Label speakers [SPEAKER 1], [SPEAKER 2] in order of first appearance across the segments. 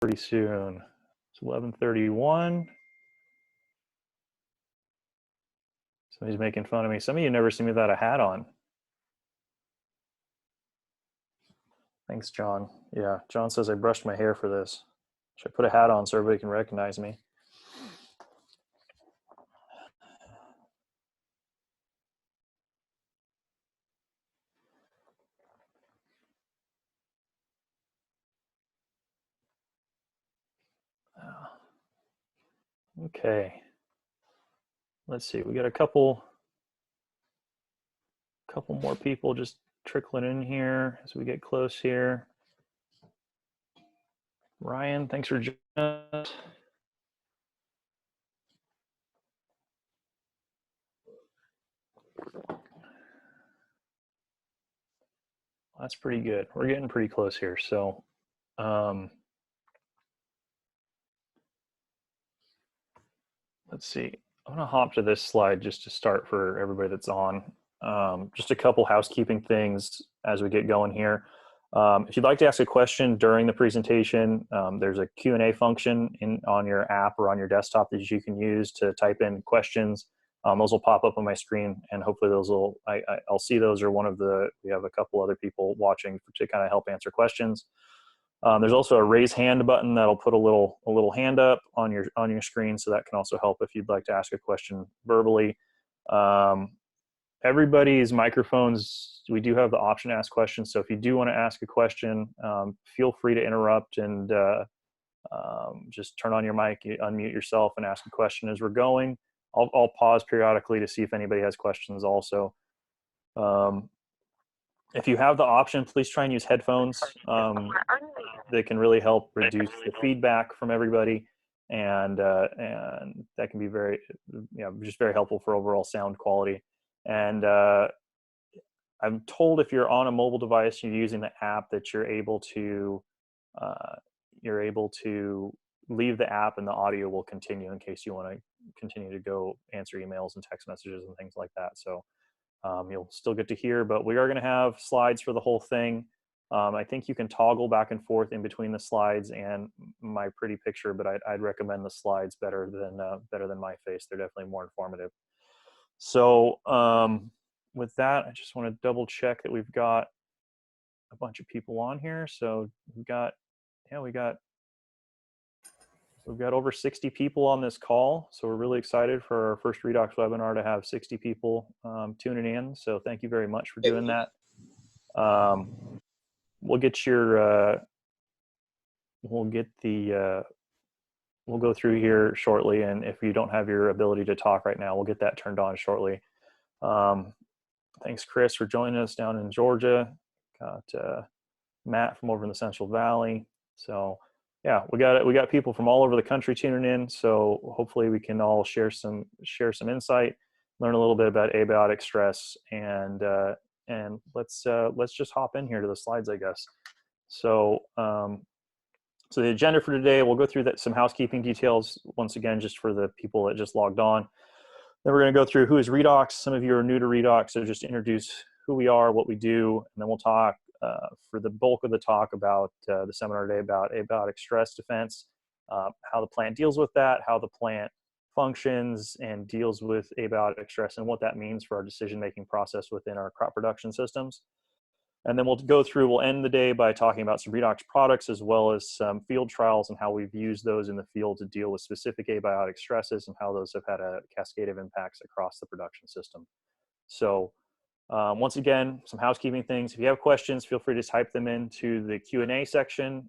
[SPEAKER 1] pretty soon. It's 11:31. Somebody's making fun of me. Some of you never see me without a hat on. Thanks, John. Yeah, John says I brushed my hair for this. Should I put a hat on so everybody can recognize me? Okay. Let's see. We got a couple more people just trickling in here as we get close here. Ryan, thanks for joining us. That's pretty good. We're getting pretty close here. So let's see. I'm going to hop to this slide just to start for everybody that's on. Just a couple housekeeping things as we get going here. If you'd like to ask a question during the presentation, there's a Q&A function on your app or on your desktop that you can use to type in questions. Those will pop up on my screen, and hopefully those will, I'll see those, or we have a couple other people watching to kind of help answer questions. There's also a raise hand button that'll put a little hand up on your screen, so that can also help if you'd like to ask a question verbally. Everybody's microphones, we do have the option to ask questions, so if you do want to ask a question, feel free to interrupt and just turn on your mic, unmute yourself, and ask a question as we're going. I'll pause periodically to see if anybody has questions also. If you have the option, please try and use headphones. They can really help reduce the feedback from everybody, and that can be just very helpful for overall sound quality. And I'm told if you're on a mobile device, you're using the app, that you're able to leave the app and the audio will continue in case you want to continue to go answer emails and text messages and things like that. So you'll still get to hear, but we are going to have slides for the whole thing. I think you can toggle back and forth in between the slides and my pretty picture, but I'd recommend the slides better than my face. They're definitely more informative. So with that, I just want to double check that we've got a bunch of people on here. So we've got over 60 people on this call. So we're really excited for our first Redox webinar to have 60 people tuning in. So thank you very much for doing that. We'll go through here shortly, and if you don't have your ability to talk right now, we'll get that turned on shortly. Thanks, Chris, for joining us down in Georgia. Got Matt from over in the Central Valley. So yeah, we got people from all over the country tuning in. So hopefully we can all share some insight, learn a little bit about abiotic stress, and let's just hop in here to the slides, I guess. So so the agenda for today, we'll go through some housekeeping details once again, just for the people that just logged on. Then we're going to go through who is Redox. Some of you are new to Redox, so just introduce who we are, what we do, and then we'll talk for the bulk of the talk about the seminar today about abiotic stress defense, how the plant deals with that, how the plant functions and deals with abiotic stress, and what that means for our decision-making process within our crop production systems. And then we'll end the day by talking about some Redox products, as well as some field trials and how we've used those in the field to deal with specific abiotic stresses and how those have had a cascade of impacts across the production system. So once again, some housekeeping things. If you have questions, feel free to type them into the Q&A section,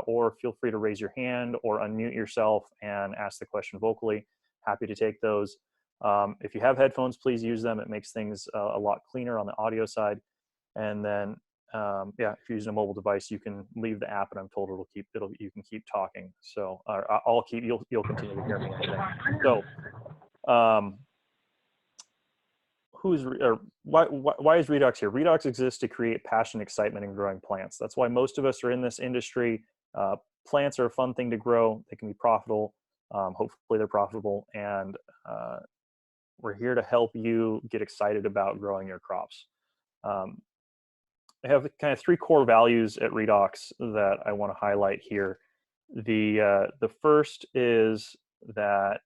[SPEAKER 1] or feel free to raise your hand or unmute yourself and ask the question vocally. Happy to take those. If you have headphones, please use them. It makes things a lot cleaner on the audio side. And then, yeah, if you're using a mobile device, you can leave the app, and I'm told you can keep talking. So you'll continue to hear me. So, why is Redox here? Redox exists to create passion, excitement, and growing plants. That's why most of us are in this industry. Plants are a fun thing to grow. They can be profitable. Hopefully they're profitable. And we're here to help you get excited about growing your crops. I have kind of three core values at Redox that I want to highlight here. The first is that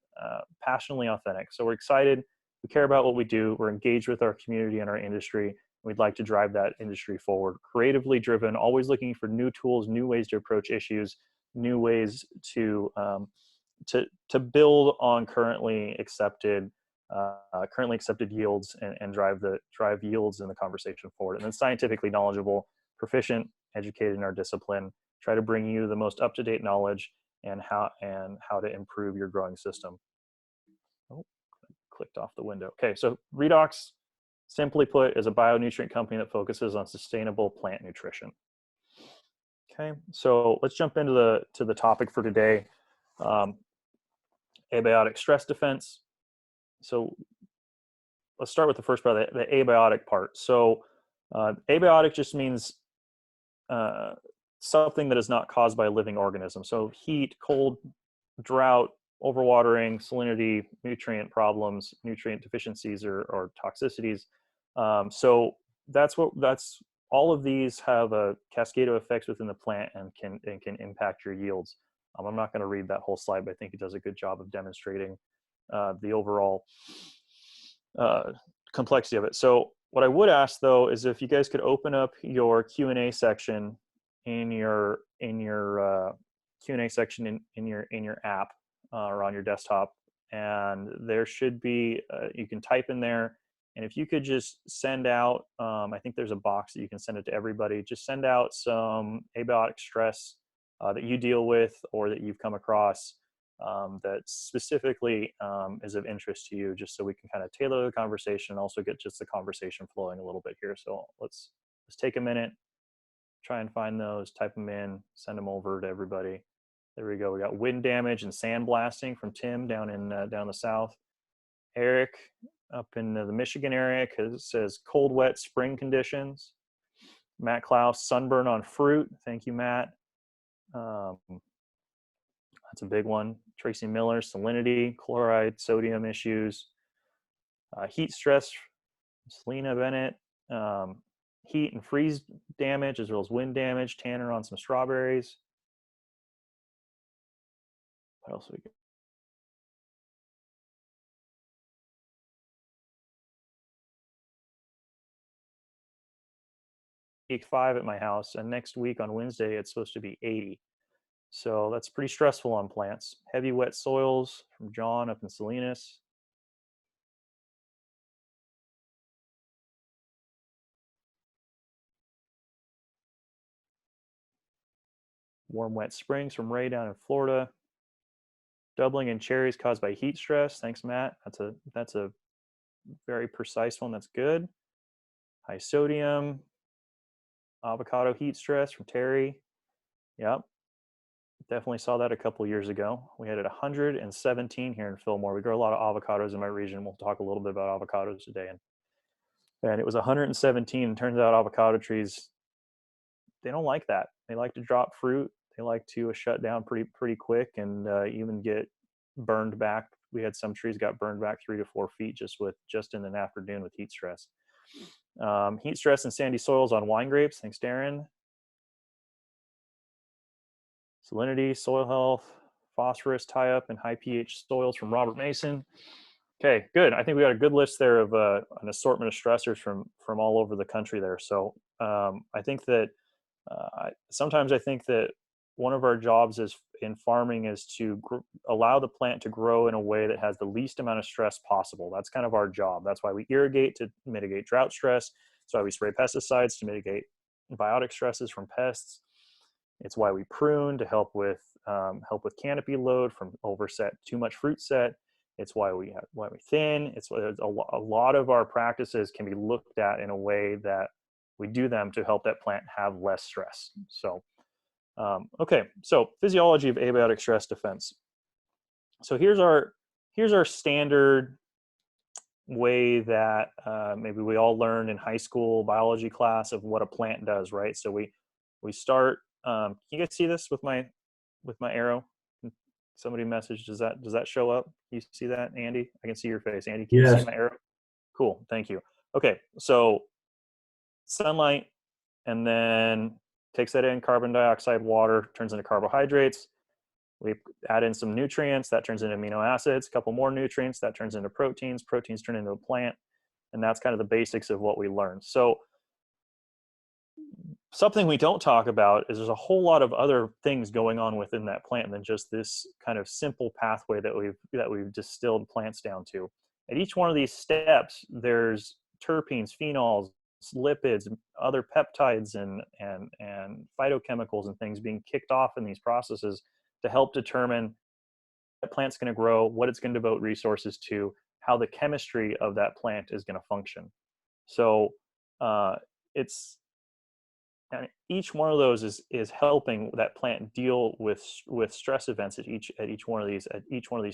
[SPEAKER 1] passionately authentic. So we're excited. We care about what we do. We're engaged with our community and our industry. We'd like to drive that industry forward. Creatively driven, always looking for new tools, new ways to approach issues, new ways to build on currently accepted yields and drive yields in the conversation forward. And then scientifically knowledgeable, proficient, educated in our discipline. Try to bring you the most up-to-date knowledge and how to improve your growing system. Oh, clicked off the window. Okay, so Redox, simply put, is a bionutrient company that focuses on sustainable plant nutrition. Okay, so let's jump into the topic for today. Abiotic stress defense. So let's start with the first part, the abiotic part. So abiotic just means something that is not caused by a living organism. So heat, cold, drought, overwatering, salinity, nutrient problems, nutrient deficiencies or toxicities. So that's all of these have a cascade of effects within the plant and can impact your yields. I'm not going to read that whole slide, but I think it does a good job of demonstrating the overall complexity of it. So what I would ask though is if you guys could open up your Q&A section in your Q&A section in your app or on your desktop, and there should be you can type in there, and if you could just send out I think there's a box that you can send it to everybody. Just send out some abiotic stress that you deal with or that you've come across that specifically is of interest to you, just so we can kind of tailor the conversation and also get just the conversation flowing a little bit here. So let's take a minute, try and find those, type them in, send them over to everybody. There we go. We got wind damage and sand blasting from Tim down in down the south. Eric up in the Michigan area says cold, wet spring conditions. Matt Klaus, sunburn on fruit. Thank you, Matt. That's a big one. Tracy Miller, salinity, chloride, sodium issues. Heat stress, Selena Bennett. Heat and freeze damage as well as wind damage. Tanner on some strawberries. What else we got? Week 5 at my house, and next week on Wednesday it's supposed to be 80. So that's pretty stressful on plants. Heavy wet soils from John up in Salinas. Warm wet springs from Ray down in Florida. Doubling in cherries caused by heat stress. Thanks, Matt. That's a very precise one. That's good. High sodium. Avocado heat stress from Terry. Yep. Definitely saw that a couple years ago. We had it 117 here in Fillmore. We grow a lot of avocados in my region. We'll talk a little bit about avocados today. And it was 117. And turns out avocado trees, they don't like that. They like to drop fruit. They like to shut down pretty quick and even get burned back. We had some trees got burned back 3 to 4 feet just in an afternoon with heat stress. Heat stress and sandy soils on wine grapes. Thanks, Darren. Salinity, soil health, phosphorus tie-up in high pH soils from Robert Mason. Okay, good. I think we got a good list there of an assortment of stressors from all over the country there. So I think that sometimes I think that one of our jobs in farming is to allow the plant to grow in a way that has the least amount of stress possible. That's kind of our job. That's why we irrigate to mitigate drought stress. That's why we spray pesticides to mitigate biotic stresses from pests. It's why we prune to help with canopy load from overset, too much fruit set. It's why we thin. It's a lot of our practices can be looked at in a way that we do them to help that plant have less stress. So, okay. So physiology of abiotic stress defense. So here's our standard way that maybe we all learned in high school biology class of what a plant does, right? So we start. Can you guys see this with my arrow? Somebody messaged. Does that show up? You see that, Andy? I can see your face, Andy. Can you see my arrow? Cool. Thank you. Okay. So sunlight, and then takes that in, carbon dioxide, water, turns into carbohydrates. We add in some nutrients, that turns into amino acids, a couple more nutrients, that turns into proteins, proteins turn into a plant, and that's kind of the basics of what we learned. So something we don't talk about is there's a whole lot of other things going on within that plant than just this kind of simple pathway that we've distilled plants down to. At each one of these steps, there's terpenes, phenols, lipids, other peptides, and phytochemicals and things being kicked off in these processes to help determine what plant's going to grow, what it's going to devote resources to, how the chemistry of that plant is going to function. So and each one of those is helping that plant deal with stress events at each one of these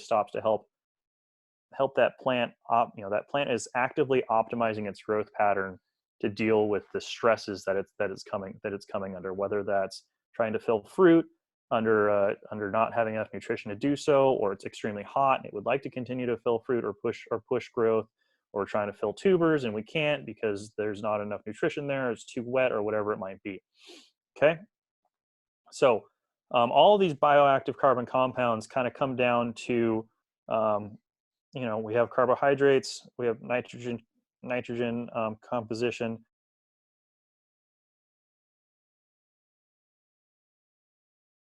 [SPEAKER 1] stops to help that plant that plant is actively optimizing its growth pattern to deal with the stresses that it's coming under, whether that's trying to fill fruit under not having enough nutrition to do so, or it's extremely hot and it would like to continue to fill fruit or push growth, or trying to fill tubers and we can't because there's not enough nutrition there, it's too wet, or whatever it might be. Okay, so all of these bioactive carbon compounds kind of come down to we have carbohydrates, we have nitrogen composition,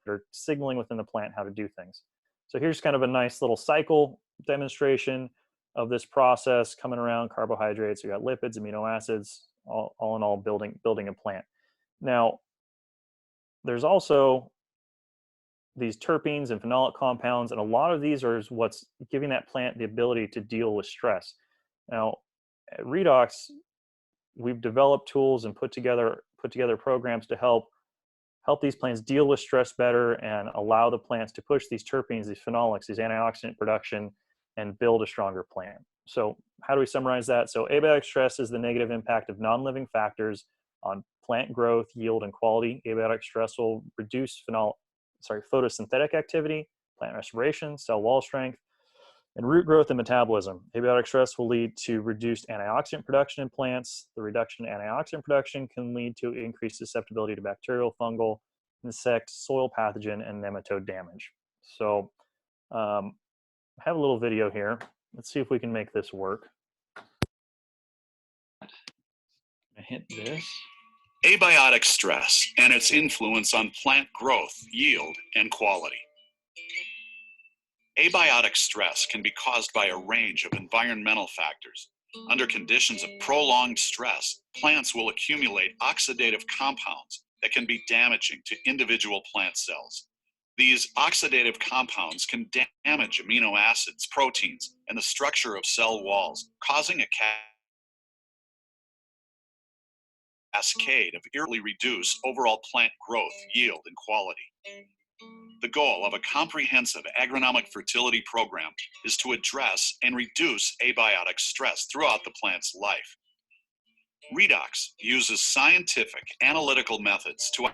[SPEAKER 1] or signaling within the plant how to do things. So here's kind of a nice little cycle demonstration of this process coming around. Carbohydrates, we got lipids, amino acids, all in all building a plant. Now, there's also these terpenes and phenolic compounds, and a lot of these are what's giving that plant the ability to deal with stress. Now, at Redox, we've developed tools and put together programs to help these plants deal with stress better and allow the plants to push these terpenes, these phenolics, these antioxidant production, and build a stronger plant. So how do we summarize that? So abiotic stress is the negative impact of non-living factors on plant growth, yield, and quality. Abiotic stress will reduce photosynthetic activity, plant respiration, cell wall strength, and root growth and metabolism. Abiotic stress will lead to reduced antioxidant production in plants. The reduction in antioxidant production can lead to increased susceptibility to bacterial, fungal, insect, soil pathogen, and nematode damage. So I have a little video here. Let's see if we can make this work. I hit this.
[SPEAKER 2] Abiotic stress and its influence on plant growth, yield, and quality. Abiotic stress can be caused by a range of environmental factors. Under conditions of prolonged stress, plants will accumulate oxidative compounds that can be damaging to individual plant cells. These oxidative compounds can damage amino acids, proteins, and the structure of cell walls, causing a cascade of irreversibly reduce overall plant growth, yield, and quality. The goal of a comprehensive agronomic fertility program is to address and reduce abiotic stress throughout the plant's life. Redox uses scientific analytical methods to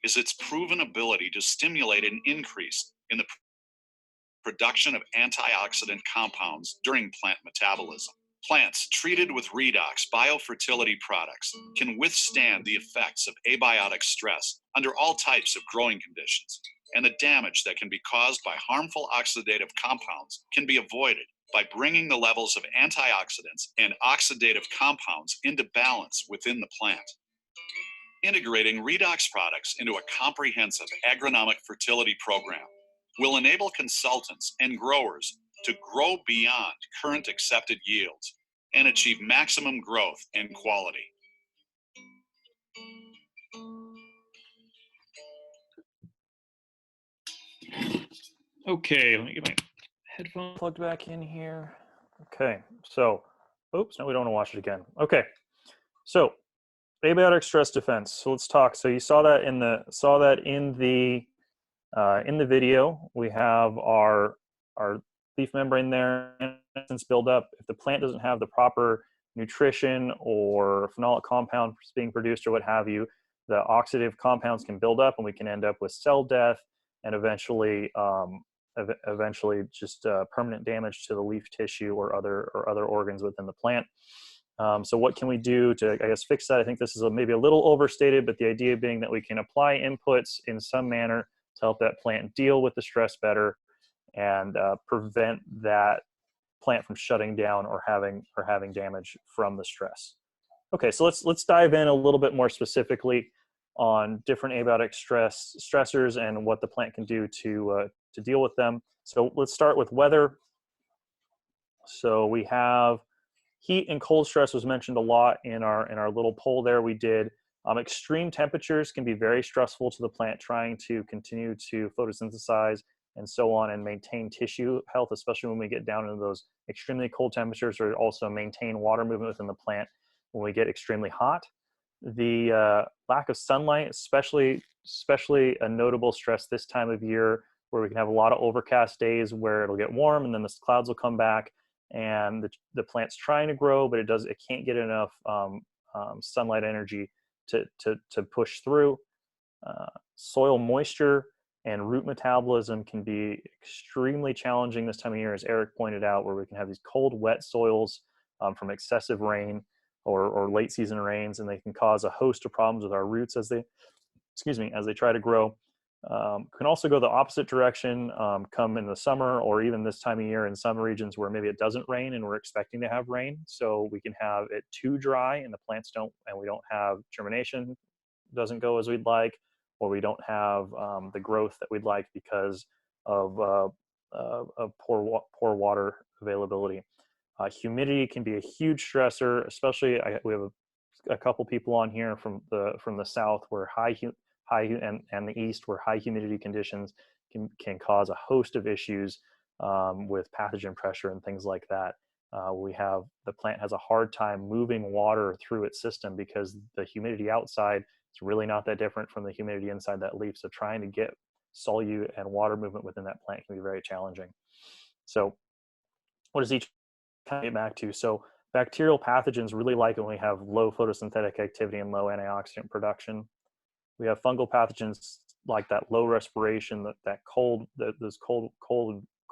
[SPEAKER 2] is its proven ability to stimulate an increase in the production of antioxidant compounds during plant metabolism. Plants treated with Redox biofertility products can withstand the effects of abiotic stress under all types of growing conditions, and the damage that can be caused by harmful oxidative compounds can be avoided by bringing the levels of antioxidants and oxidative compounds into balance within the plant. Integrating Redox products into a comprehensive agronomic fertility program will enable consultants and growers to grow beyond current accepted yields and achieve maximum growth and quality.
[SPEAKER 1] Okay, let me get my headphone plugged back in here. Okay, so, oops, no, we don't want to watch it again. Okay, so abiotic stress defense. So let's talk. So you saw that in the video. We have our leaf membrane there, build up. If the plant doesn't have the proper nutrition or phenolic compounds being produced or what have you, the oxidative compounds can build up and we can end up with cell death and eventually just permanent damage to the leaf tissue or other organs within the plant. So what can we do to, I guess, fix that? I think this is maybe a little overstated, but the idea being that we can apply inputs in some manner to help that plant deal with the stress better and prevent that plant from shutting down or having damage from the stress. Okay, so let's dive in a little bit more specifically on different abiotic stressors and what the plant can do to deal with them. So let's start with weather. So we have heat and cold stress was mentioned a lot in our little poll there we did. Extreme temperatures can be very stressful to the plant trying to continue to photosynthesize and so on and maintain tissue health, especially when we get down into those extremely cold temperatures, or also maintain water movement within the plant when we get extremely hot. The lack of sunlight, especially a notable stress this time of year, where we can have a lot of overcast days where it'll get warm and then the clouds will come back and the plant's trying to grow, but it can't get enough sunlight energy to push through. Soil moisture and root metabolism can be extremely challenging this time of year, as Eric pointed out, where we can have these cold, wet soils from excessive rain or late season rains, and they can cause a host of problems with our roots as they try to grow. Can also go the opposite direction, come in the summer or even this time of year in some regions where maybe it doesn't rain and we're expecting to have rain. So we can have it too dry and the plants we don't have germination, doesn't go as we'd like, or we don't have the growth that we'd like because of poor water availability. Humidity can be a huge stressor, especially we have a couple people on here from the south where and the east, where high humidity conditions can cause a host of issues with pathogen pressure and things like that. The plant has a hard time moving water through its system because the humidity outside is really not that different from the humidity inside that leaf. So trying to get solute and water movement within that plant can be very challenging. So what does each kind of get back to? So bacterial pathogens really like it when we have low photosynthetic activity and low antioxidant production. We have fungal pathogens like that low respiration, those cold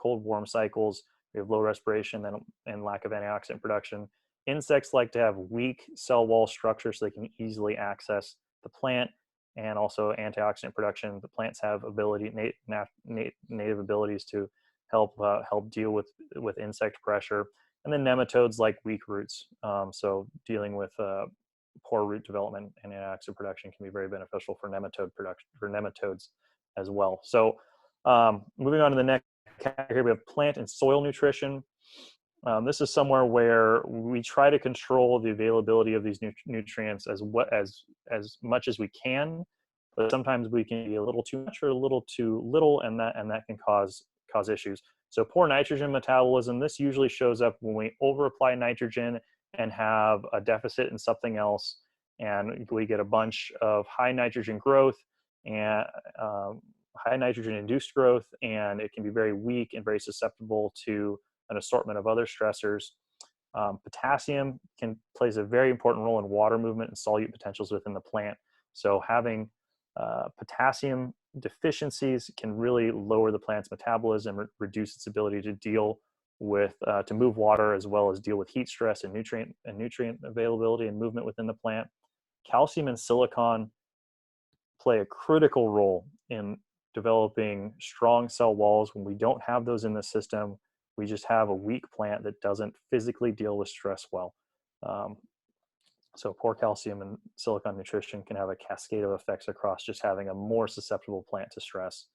[SPEAKER 1] warm cycles. We have low respiration and lack of antioxidant production. Insects like to have weak cell wall structure so they can easily access the plant, and also antioxidant production. The plants have native abilities to help deal with insect pressure. And then nematodes like weak roots. So dealing with poor root development and antioxidant production can be very beneficial for nematodes as well. So moving on to the next category, we have plant and soil nutrition. This is somewhere where we try to control the availability of these nutrients as much as we can, but sometimes we can be a little too much or a little too little, and that can cause issues. So poor nitrogen metabolism, this usually shows up when we overapply nitrogen and have a deficit in something else, and we get a bunch of high nitrogen growth and high nitrogen induced growth, and it can be very weak and very susceptible to an assortment of other stressors. Potassium plays a very important role in water movement and solute potentials within the plant. So having potassium deficiencies can really lower the plant's metabolism, reduce its ability to deal with to move water, as well as deal with heat stress and nutrient availability and movement within the plant. Calcium and silicon play a critical role in developing strong cell walls. When we don't have those in the system, we just have a weak plant that doesn't physically deal with stress well. So poor calcium and silicon nutrition can have a cascade of effects across just having a more susceptible plant to stress.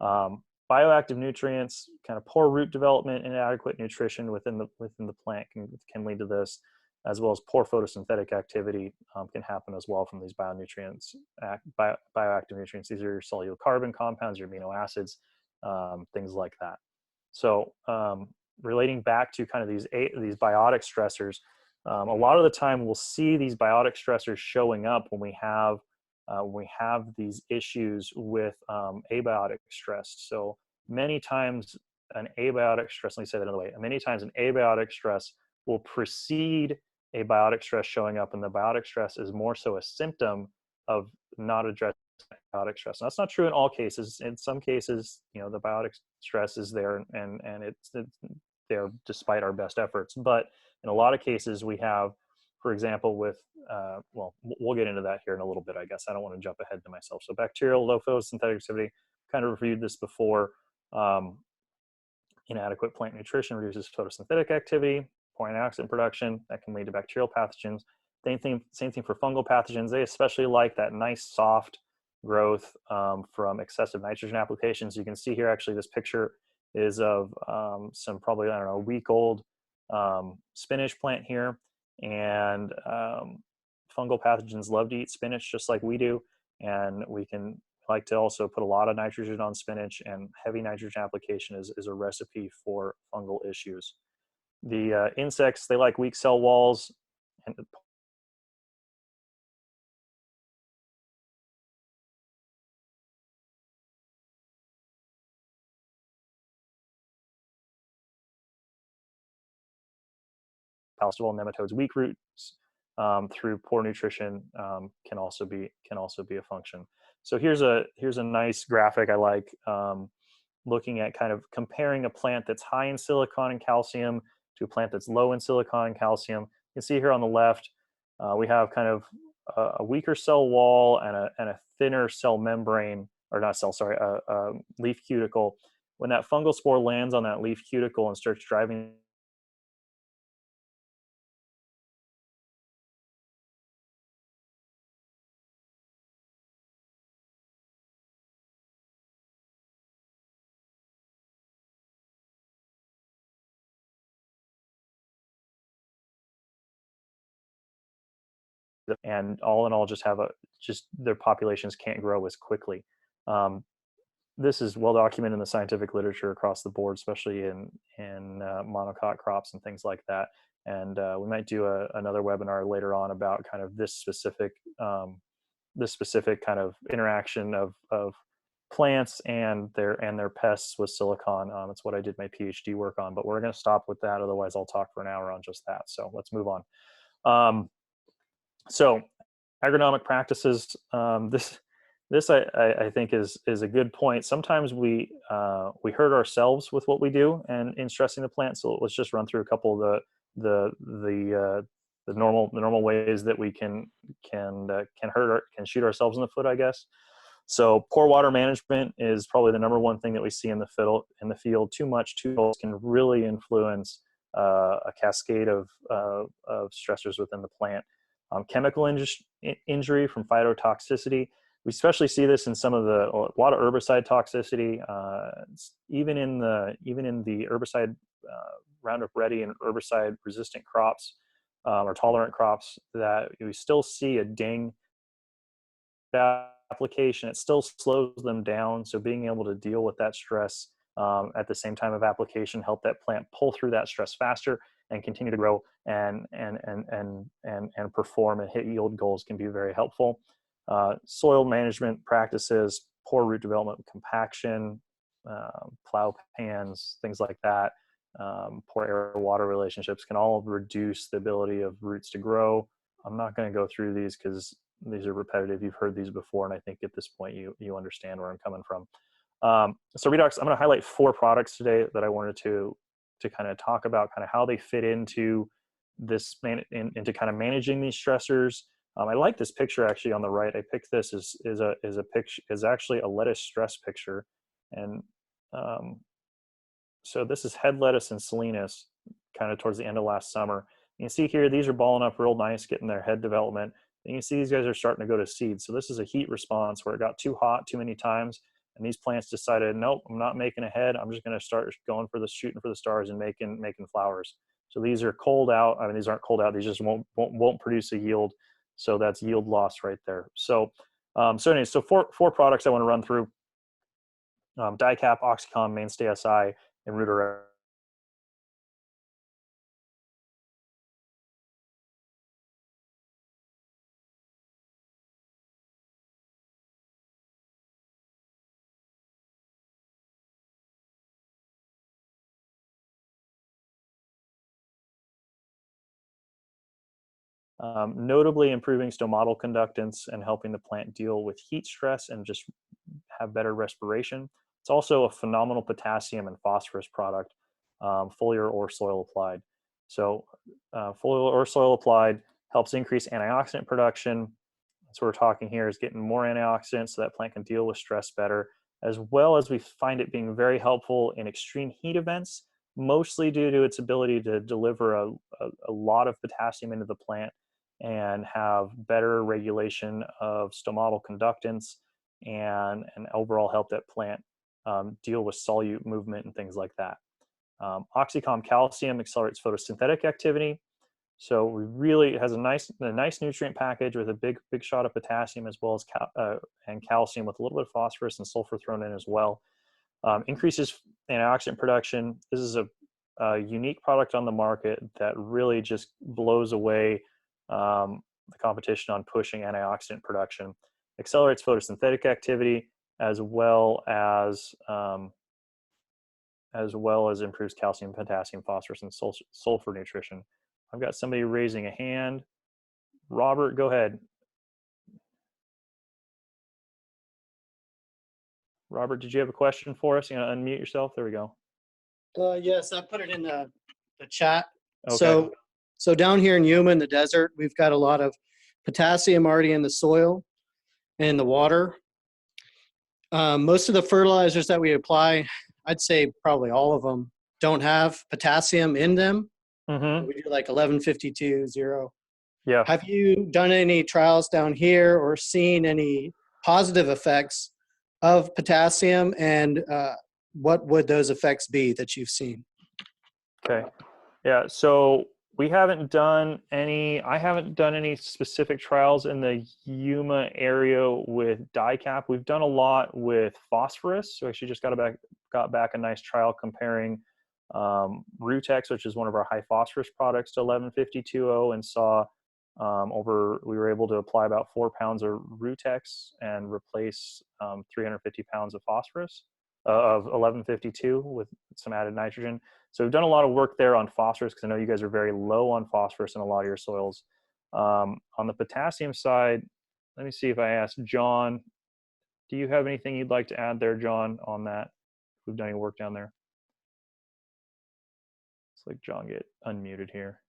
[SPEAKER 1] Bioactive nutrients, kind of poor root development, inadequate nutrition within the plant can lead to this, as well as poor photosynthetic activity can happen as well from these bioactive nutrients. These are your soluble carbon compounds, your amino acids, things like that. So relating back to kind of these biotic stressors, a lot of the time we'll see these biotic stressors showing up when we have these issues with abiotic stress. So many times an abiotic stress, let me say that another way, many times an abiotic stress will precede abiotic stress showing up, and the biotic stress is more so a symptom of not addressing biotic stress. And that's not true in all cases. In some cases, the biotic stress is there, and it's there despite our best efforts. But in a lot of cases, we have, for example, with well, we'll get into that here in a little bit, I guess. I don't want to jump ahead to myself. So bacterial low photosynthetic activity, kind of reviewed this before. Inadequate plant nutrition reduces photosynthetic activity, poor antioxidant production that can lead to bacterial pathogens. Same thing for fungal pathogens. They especially like that nice soft growth from excessive nitrogen applications. You can see here, actually, this picture is of some probably, I don't know, a week old spinach plant here. And fungal pathogens love to eat spinach just like we do. And we can like to also put a lot of nitrogen on spinach, and heavy nitrogen application is a recipe for fungal issues. The insects, they like weak cell walls and palatable nematodes. Weak roots through poor nutrition can also be a function. So here's a nice graphic I like, looking at kind of comparing a plant that's high in silicon and calcium to a plant that's low in silicon and calcium. You can see here on the left, we have kind of a weaker cell wall and a thinner cell membrane, or not cell, sorry, a leaf cuticle. When that fungal spore lands on that leaf cuticle and starts driving and all in all just have just their populations can't grow as quickly. Um, this is well documented in the scientific literature across the board, especially in monocot crops and things like that. And we might do another webinar later on about kind of this specific kind of interaction of plants and their pests with silicon. It's what I did my PhD work on. But we're going to stop with that, otherwise I'll talk for an hour on just that. So let's move on. So agronomic practices. This I think is a good point. Sometimes we hurt ourselves with what we do and in stressing the plant. So let's just run through a couple of the normal ways that we can shoot ourselves in the foot, I guess. So poor water management is probably the number one thing that we see in the field. Too much, too little can really influence a cascade of stressors within the plant. Chemical injury from phytotoxicity. We especially see this in a lot of herbicide toxicity, even in the herbicide Roundup Ready and herbicide resistant crops or tolerant crops, that we still see a ding application. It still slows them down. So being able to deal with that stress at the same time of application, help that plant pull through that stress faster and continue to grow and perform and hit yield goals can be very helpful. Soil management practices, poor root development, compaction, plow pans, things like that, poor air-water relationships can all reduce the ability of roots to grow. I'm not going to go through these because these are repetitive. You've heard these before, and I think at this point you understand where I'm coming from. So Redox, I'm going to highlight 4 products today that I wanted to kind of talk about kind of how they fit into this into kind of managing these stressors. I like this picture actually on the right. I picked this is actually a lettuce stress picture, and so this is head lettuce and salinas, kind of towards the end of last summer. You can see here these are balling up real nice, getting their head development. And you can see these guys are starting to go to seed. So this is a heat response where it got too hot too many times, and these plants decided, nope, I'm not making a head. I'm just going to start going for shooting for the stars and making flowers. So these are cold out. I mean, these aren't cold out. These just won't produce a yield. So that's yield loss right there. So anyway, so four products I want to run through: DiCap, Oxycom, Mainstay Si, and Redox. notably improving stomatal conductance and helping the plant deal with heat stress and just have better respiration. It's also a phenomenal potassium and phosphorus product, foliar or soil applied. So foliar or soil applied helps increase antioxidant production. So we're talking here is getting more antioxidants so that plant can deal with stress better, as well as we find it being very helpful in extreme heat events, mostly due to its ability to deliver a lot of potassium into the plant and have better regulation of stomatal conductance and overall help that plant deal with solute movement and things like that. Oxycom calcium accelerates photosynthetic activity. So we really, it has a nice nutrient package with a big shot of potassium as well as and calcium with a little bit of phosphorus and sulfur thrown in as well. Increases antioxidant production. This is a unique product on the market that really just blows away the competition on pushing antioxidant production. Accelerates photosynthetic activity as well as improves calcium, potassium, phosphorus, and sulfur nutrition. I've got somebody raising a hand. Robert, go ahead. Robert, did you have a question for us? You gonna unmute yourself? There we go.
[SPEAKER 3] Yes, I put it in the chat.
[SPEAKER 1] Okay.
[SPEAKER 3] So down here in Yuma in the desert, we've got a lot of potassium already in the soil and the water. Most of the fertilizers that we apply, I'd say probably all of them, don't have potassium in them.
[SPEAKER 1] Mm-hmm.
[SPEAKER 3] We do like 1152-0.
[SPEAKER 1] Yeah.
[SPEAKER 3] Have you done any trials down here or seen any positive effects of potassium, and what would those effects be that you've seen?
[SPEAKER 1] Okay. Yeah. So we haven't done any. I haven't done any specific trials in the Yuma area with DiCap. We've done a lot with phosphorus. So actually, just got back a nice trial comparing Rutex, which is one of our high phosphorus products, to 1152-0, and saw we were able to apply about 4 pounds of Rutex and replace 350 pounds of phosphorus of 1152 with some added nitrogen. So we've done a lot of work there on phosphorus because I know you guys are very low on phosphorus in a lot of your soils. On the potassium side, let me see if I ask John. Do you have anything you'd like to add there, John, on that? We've done any work down there. Looks like John get unmuted here.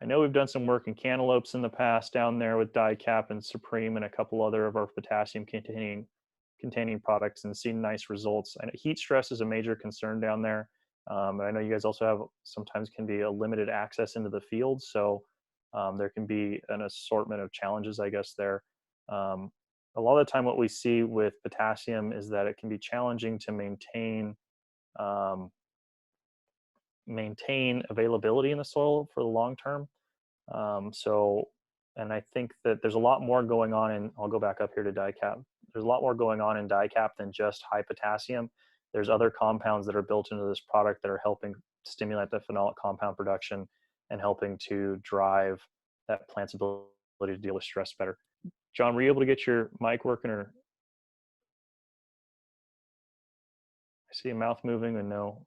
[SPEAKER 1] I know we've done some work in cantaloupes in the past down there with DiCap and Supreme and a couple other of our potassium containing products and seen nice results. And heat stress is a major concern down there. I know you guys also have sometimes can be a limited access into the field, so there can be an assortment of challenges, I guess, there. A lot of the time what we see with potassium is that it can be challenging to maintain availability in the soil for the long term. And I think that there's a lot more going on in, I'll go back up here to DiCap. There's a lot more going on in DiCap than just high potassium. There's other compounds that are built into this product that are helping stimulate the phenolic compound production and helping to drive that plant's ability to deal with stress better. John, were you able to get your mic working, or I see a mouth moving and no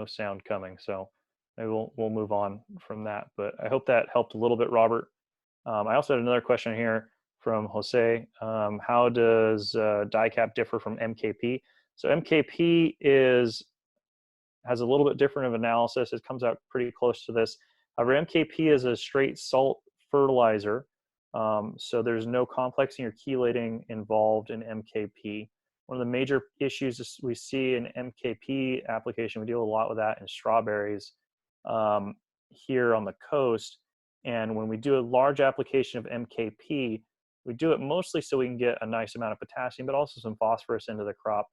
[SPEAKER 1] sound coming, so maybe we'll move on from that. But I hope that helped a little bit, Robert. I also had another question here from Jose. How does DiCap differ from MKP? So MKP has a little bit different of analysis. It comes out pretty close to this. However, MKP is a straight salt fertilizer, so there's no complexing or chelating involved in MKP. One of the major issues we see in MKP application, we deal a lot with that in strawberries here on the coast. And when we do a large application of MKP, we do it mostly so we can get a nice amount of potassium, but also some phosphorus into the crop.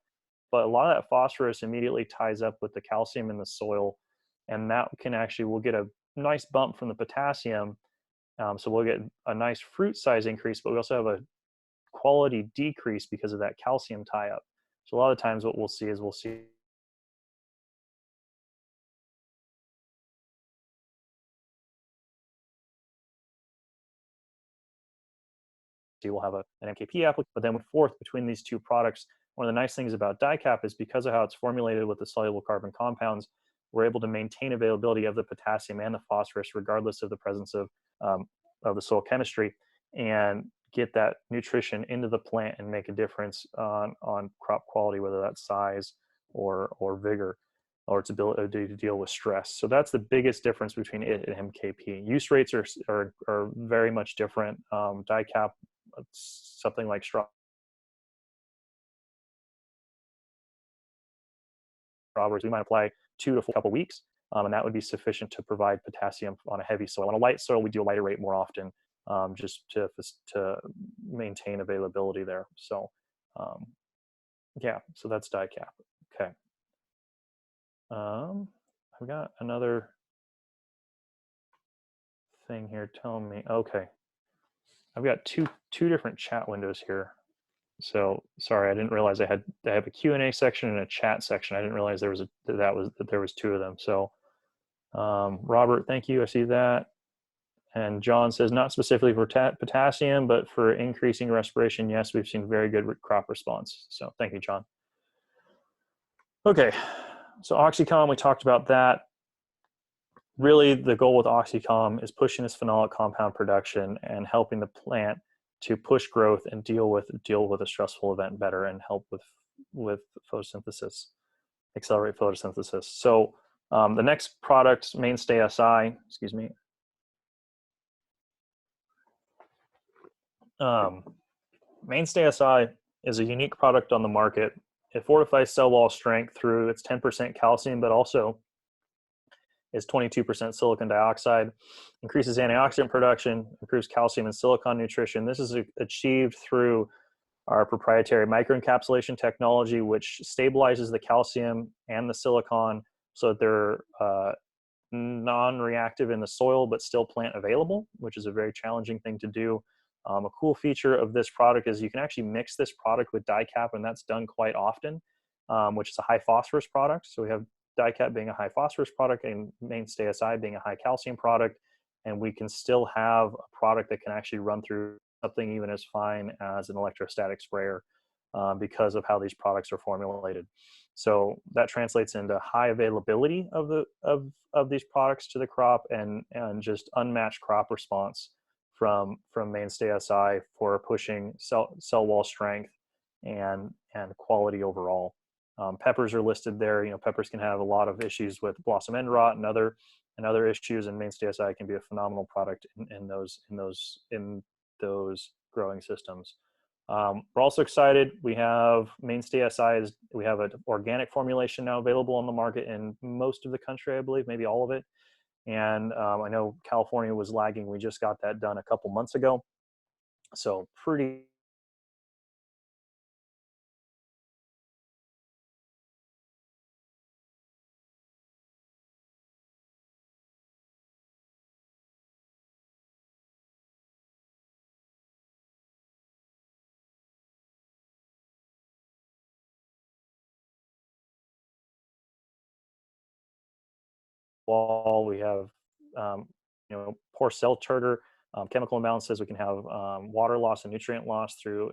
[SPEAKER 1] But a lot of that phosphorus immediately ties up with the calcium in the soil, and that we'll get a nice bump from the potassium. So we'll get a nice fruit size increase, but we also have a quality decrease because of that calcium tie up. So a lot of times what we'll see we'll have an MKP application, but then forth between these two products, one of the nice things about DICAP is because of how it's formulated with the soluble carbon compounds, we're able to maintain availability of the potassium and the phosphorus regardless of the presence of the soil chemistry, and get that nutrition into the plant and make a difference on crop quality, whether that's size or vigor, or its ability to deal with stress. So that's the biggest difference between it and MKP. Use rates are very much different. DICAP, something like strawberries, we might apply 2 to 4 couple weeks, and that would be sufficient to provide potassium on a heavy soil. On a light soil, we do a lighter rate more often, just to maintain availability there. So yeah, so that's DICAP. Okay. I've got another thing here telling me, okay, I've got two different chat windows here. So sorry, I didn't realize I have a Q&A section and a chat section. I didn't realize there was 2 of them. So Robert, thank you. I see that. And John says, not specifically for potassium, but for increasing respiration. Yes, we've seen very good crop response. So thank you, John. Okay, so OxyCom, we talked about that. Really, the goal with OxyCom is pushing this phenolic compound production and helping the plant to push growth and deal with a stressful event better, and help with photosynthesis, accelerate photosynthesis. So the next product, Mainstay Si, excuse me. Mainstay Si is a unique product on the market. It fortifies cell wall strength through its 10% calcium, but also is 22% silicon dioxide, increases antioxidant production, improves calcium and silicon nutrition. This is achieved through our proprietary microencapsulation technology, which stabilizes the calcium and the silicon so that they're non-reactive in the soil, but still plant available, which is a very challenging thing to do. A cool feature of this product is you can actually mix this product with DICAP, and that's done quite often, which is a high phosphorus product. So we have DICAP being a high phosphorus product and Mainstay Si being a high calcium product, and we can still have a product that can actually run through something even as fine as an electrostatic sprayer because of how these products are formulated. So that translates into high availability of these products to the crop, and just unmatched crop response from Mainstay Si for pushing cell wall strength and quality overall. Peppers are listed there. You know, peppers can have a lot of issues with blossom end rot and other issues, and Mainstay Si can be a phenomenal product in those growing systems. We're also excited. We have Mainstay Si. We have an organic formulation now available on the market in most of the country, I believe, maybe all of it. And I know California was lagging. We just got that done a couple months ago. So pretty wall. We have poor cell turgor, chemical imbalances. We can have water loss and nutrient loss through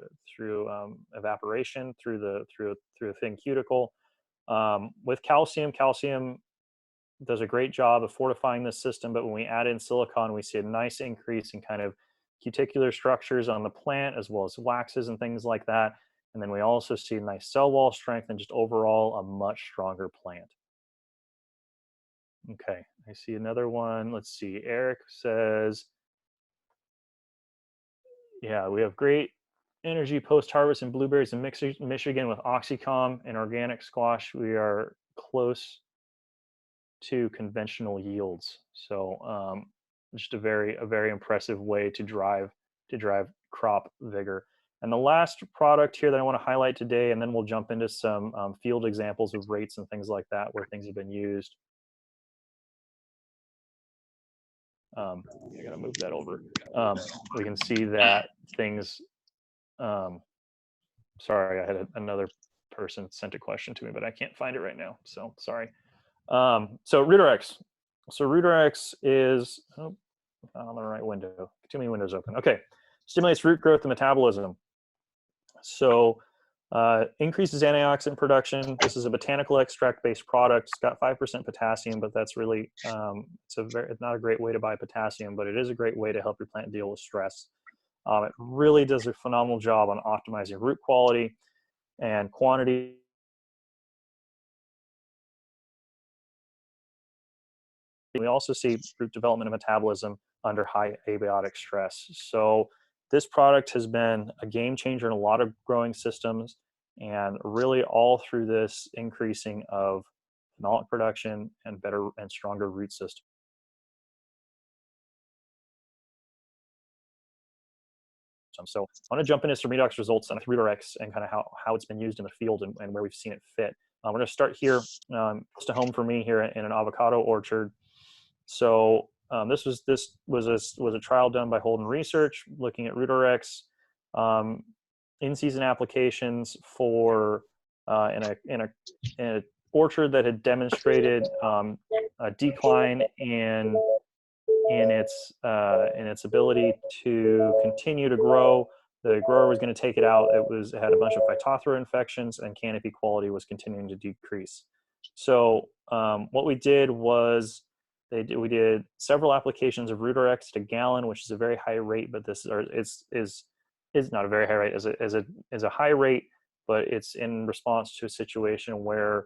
[SPEAKER 1] evaporation through the thin cuticle. With calcium does a great job of fortifying this system, but when we add in silicon, we see a nice increase in kind of cuticular structures on the plant, as well as waxes and things like that. And then we also see nice cell wall strength and just overall a much stronger plant. Okay, I see another one. Let's see. Eric says, yeah, we have great energy post-harvest in blueberries in Michigan with OxyCom and organic squash. We are close to conventional yields. So just a very impressive way to drive crop vigor. And the last product here that I want to highlight today, and then we'll jump into some field examples of rates and things like that where things have been used. I gotta move that over. We can see that things, sorry, I had another person sent a question to me, but I can't find it right now, so sorry. So Redox. So Redox is, oh, not on the right window. Too many windows open. Okay, stimulates root growth and metabolism. So Increases antioxidant production. This is a botanical extract-based product. It's got 5% potassium, but that's really it's not a great way to buy potassium, but it is a great way to help your plant deal with stress. It really does a phenomenal job on optimizing root quality and quantity. We also see root development and metabolism under high abiotic stress. So this product has been a game changer in a lot of growing systems, and really all through this increasing of phenolic production and better and stronger root systems. So I want to jump into some redox results on Redox and kind of how it's been used in the field and where we've seen it fit. We're going to start here, close to home for me here in an avocado orchard. So this was a trial done by Holden Research looking at Redox in-season applications for in an orchard that had demonstrated a decline in its ability to continue to grow. The grower was going to take it out. It had a bunch of Phytophthora infections, and canopy quality was continuing to decrease. So what we did was we did several applications of Redox to gallon, which is a very high rate, but this is not a very high rate, is a high rate, but it's in response to a situation where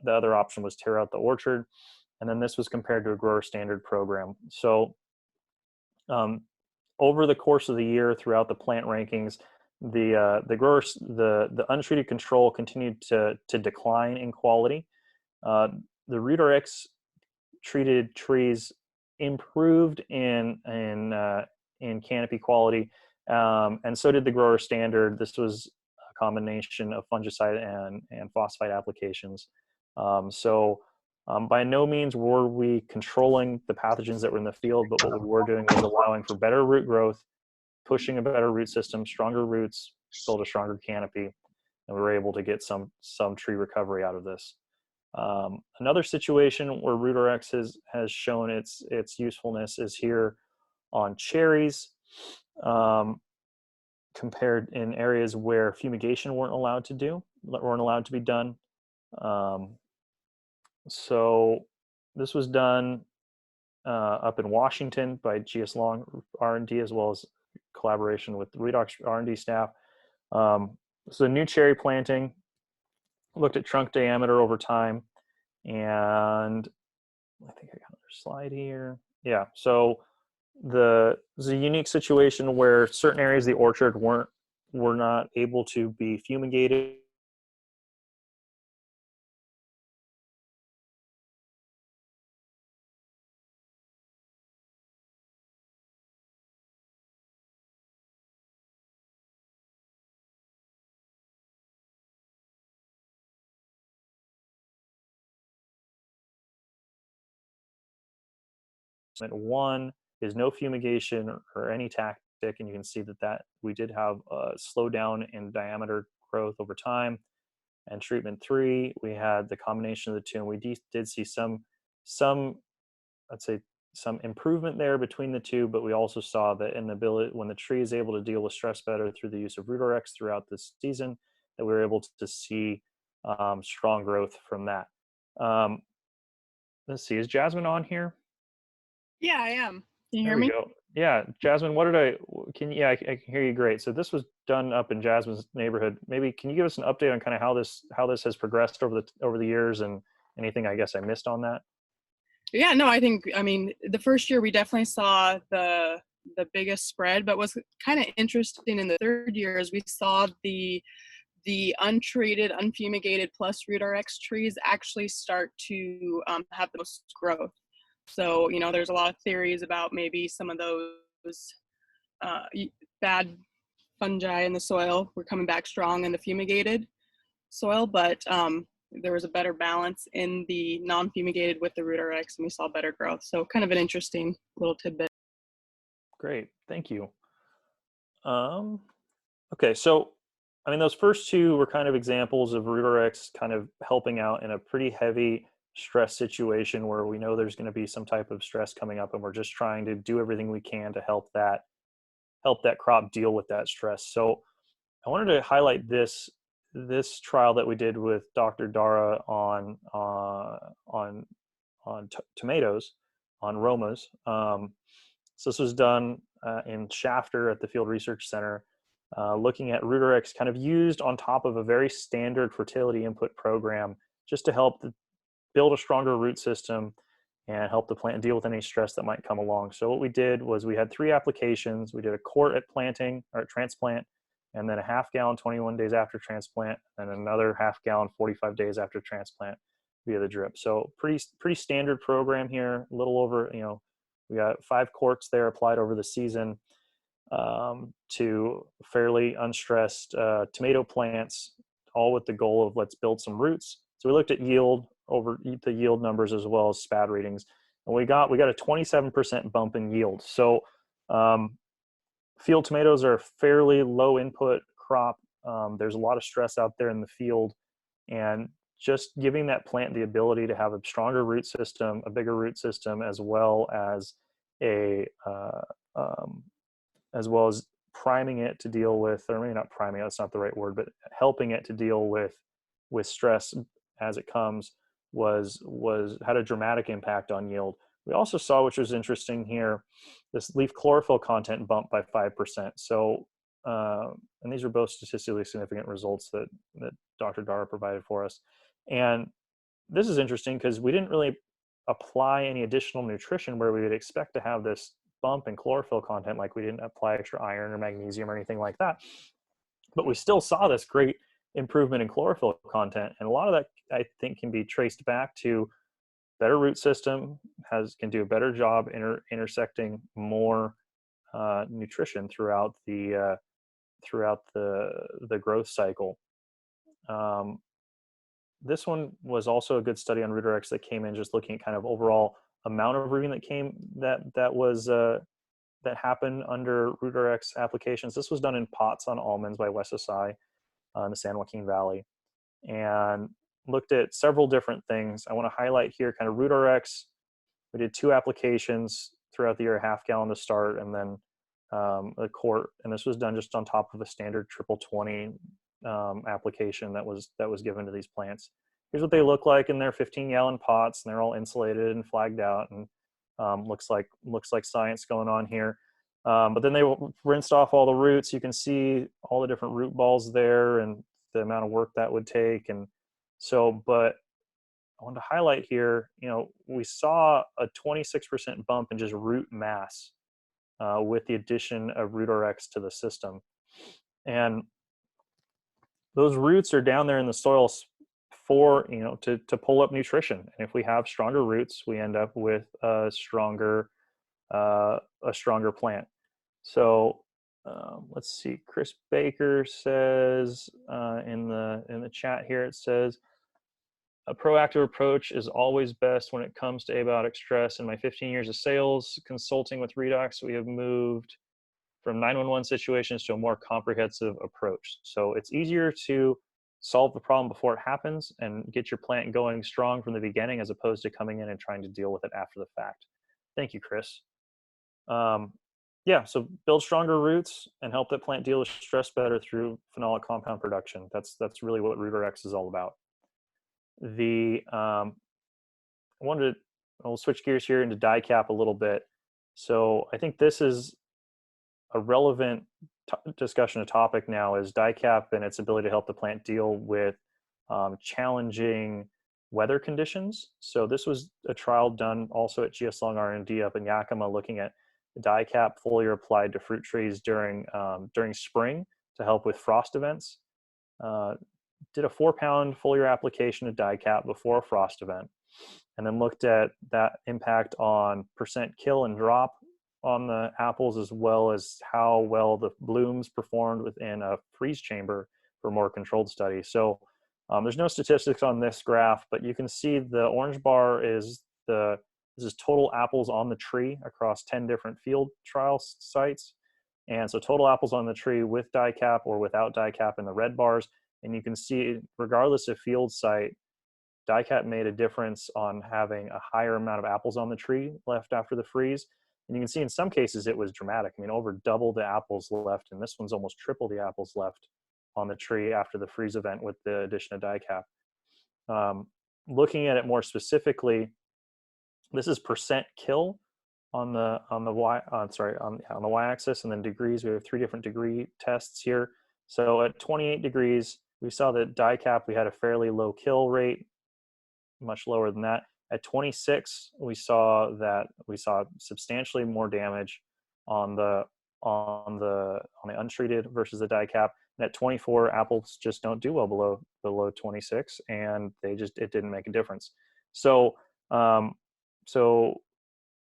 [SPEAKER 1] the other option was tear out the orchard. And then this was compared to a grower standard program. So over the course of the year, throughout the plant rankings, the untreated control continued to decline in quality. The Redox treated trees improved in canopy quality, and so did the grower standard. This was a combination of fungicide and phosphite applications. By no means were we controlling the pathogens that were in the field, but what we were doing was allowing for better root growth, pushing a better root system, stronger roots, build a stronger canopy, and we were able to get some tree recovery out of this. Another situation where Redox has shown its usefulness is here on cherries, compared in areas where fumigation weren't allowed to be done. So this was done up in Washington by GS Long R&D, as well as collaboration with the Redox R&D staff. So new cherry planting, looked at trunk diameter over time, and I think I got another slide here. Yeah, so there's a unique situation where certain areas of the orchard were not able to be fumigated. One is no fumigation or any tactic, and you can see that we did have a slowdown in diameter growth over time. And treatment 3, we had the combination of the two, and we did see some I'd say some improvement there between the two, but we also saw that when the tree is able to deal with stress better through the use of Redox throughout this season, that we were able to see strong growth from that. Let's see, is Jasmine on here?
[SPEAKER 4] Yeah, I am. Can you
[SPEAKER 1] There
[SPEAKER 4] hear
[SPEAKER 1] we
[SPEAKER 4] me?
[SPEAKER 1] go. Yeah, Jasmine, I can hear you great. So this was done up in Jasmine's neighborhood. Maybe can you give us an update on kind of how this has progressed over the years, and anything I guess I missed on that?
[SPEAKER 4] Yeah, no, I mean, the first year we definitely saw the biggest spread, but what's kind of interesting in the third year is we saw the untreated, unfumigated plus Redox trees actually start to have the most growth. So, there's a lot of theories about maybe some of those bad fungi in the soil were coming back strong in the fumigated soil, but there was a better balance in the non-fumigated with the Redox, and we saw better growth. So kind of an interesting little tidbit.
[SPEAKER 1] Great, thank you. Okay, so I mean, those first two were kind of examples of Redox kind of helping out in a pretty heavy stress situation where we know there's going to be some type of stress coming up, and we're just trying to do everything we can to help that crop deal with that stress. So I wanted to highlight this this trial that we did with Dr. Dara on tomatoes, on Romas. So this was done in Shafter at the Field Research Center, looking at Redox kind of used on top of a very standard fertility input program just to help build a stronger root system and help the plant deal with any stress that might come along. So what we did was we had 3 applications. We did a quart at planting or at transplant, and then a half gallon 21 days after transplant, and another half gallon 45 days after transplant via the drip. So pretty standard program here. A little over, we got 5 quarts there applied over the season to fairly unstressed tomato plants, all with the goal of let's build some roots. So we looked at yield over the yield numbers as well as SPAD readings, and we got a 27% bump in yield. So field tomatoes are a fairly low input crop. There's a lot of stress out there in the field, and just giving that plant the ability to have a stronger root system, a bigger root system, as well as priming it to deal with, or maybe not priming, that's not the right word, but helping it to deal with stress as it comes had a dramatic impact on yield. We also saw, which was interesting here, this leaf chlorophyll content bumped by 5%. So, and these are both statistically significant results that Dr. Dara provided for us. And this is interesting because we didn't really apply any additional nutrition where we would expect to have this bump in chlorophyll content, like we didn't apply extra iron or magnesium or anything like that. But we still saw this great improvement in chlorophyll content. And a lot of that, I think, can be traced back to better root system, can do a better job intersecting more nutrition throughout the growth cycle. This one was also a good study on Redox that came in just looking at kind of overall amount of rooting that happened under Redox applications. This was done in pots on almonds by Si in the San Joaquin Valley, and looked at several different things. I want to highlight here kind of Redox. We did 2 applications throughout the year, a half gallon to start, and then a quart. And this was done just on top of a standard 20/20 application that was given to these plants. Here's what they look like in their 15-gallon pots, and they're all insulated and flagged out, and looks like science going on here. But then they rinsed off all the roots. You can see all the different root balls there and the amount of work that would take. And so, but I want to highlight here, we saw a 26% bump in just root mass with the addition of Redox to the system. And those roots are down there in the soil for, to pull up nutrition. And if we have stronger roots, we end up with a stronger plant. So let's see. Chris Baker says in the chat here, it says, a proactive approach is always best when it comes to abiotic stress. In my 15 years of sales consulting with Redox, we have moved from 911 situations to a more comprehensive approach. So it's easier to solve the problem before it happens and get your plant going strong from the beginning, as opposed to coming in and trying to deal with it after the fact. Thank you, Chris. Yeah, so build stronger roots and help that plant deal with stress better through phenolic compound production. That's really what Redox is all about. We'll switch gears here into DiCap a little bit. So I think this is a relevant discussion topic now, is DiCap and its ability to help the plant deal with challenging weather conditions. So this was a trial done also at GS Long R&D up in Yakima, looking at DiCap foliar applied to fruit trees during spring to help with frost events. Did a 4-pound foliar application of DiCap before a frost event, and then looked at that impact on percent kill and drop on the apples, as well as how well the blooms performed within a freeze chamber for more controlled study. So there's no statistics on this graph, but you can see the orange bar this is total apples on the tree across 10 different field trial sites. And so total apples on the tree with DiCap or without DiCap in the red bars. And you can see, regardless of field site, DiCap made a difference on having a higher amount of apples on the tree left after the freeze. And you can see in some cases it was dramatic. I mean, over double the apples left, and this one's almost triple the apples left on the tree after the freeze event with the addition of dicap. Looking at it more specifically, this is percent kill on the y-axis, and then degrees. We have 3 different degree tests here. So at 28 degrees, we saw that dicap, we had a fairly low kill rate, much lower than that. At 26, we saw substantially more damage on the untreated versus the dicap. And at 24, apples just don't do well below 26, and it didn't make a difference. So so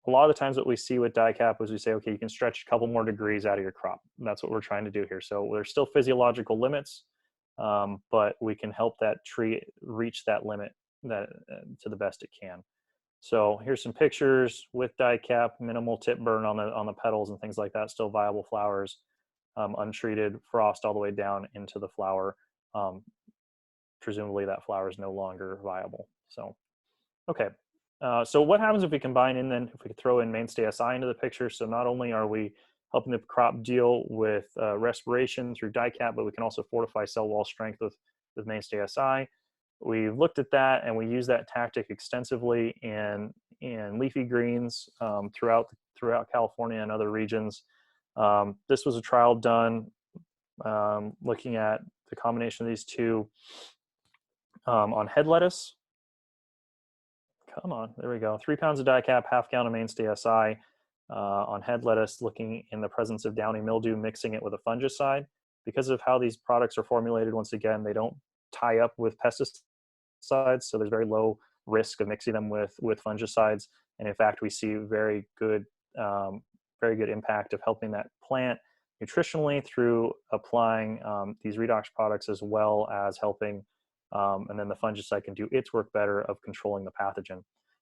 [SPEAKER 1] a lot of the times what we see with dicap is we say, okay, you can stretch a couple more degrees out of your crop. And that's what we're trying to do here. So there's still physiological limits, but we can help that tree reach that limit to the best it can. So here's some pictures with dicap, minimal tip burn on the petals and things like that, still viable flowers, untreated, frost all the way down into the flower. Presumably that flower is no longer viable. So, okay. So what happens if we combine in then, if we could throw in Mainstay Si into the picture? So not only are we helping the crop deal with respiration through dicap, but we can also fortify cell wall strength with Mainstay Si. We've looked at that, and we use that tactic extensively in leafy greens throughout California and other regions. This was a trial done looking at the combination of these two on head lettuce. Come on, there we go. 3 pounds of dicap, half gallon of Mainstay Si on head lettuce, looking in the presence of downy mildew, mixing it with a fungicide. Because of how these products are formulated, once again, they don't tie up with pesticides, so there's very low risk of mixing them with fungicides. And in fact, we see very good impact of helping that plant nutritionally through applying these redox products, as well as helping and then the fungicide can do its work better of controlling the pathogen.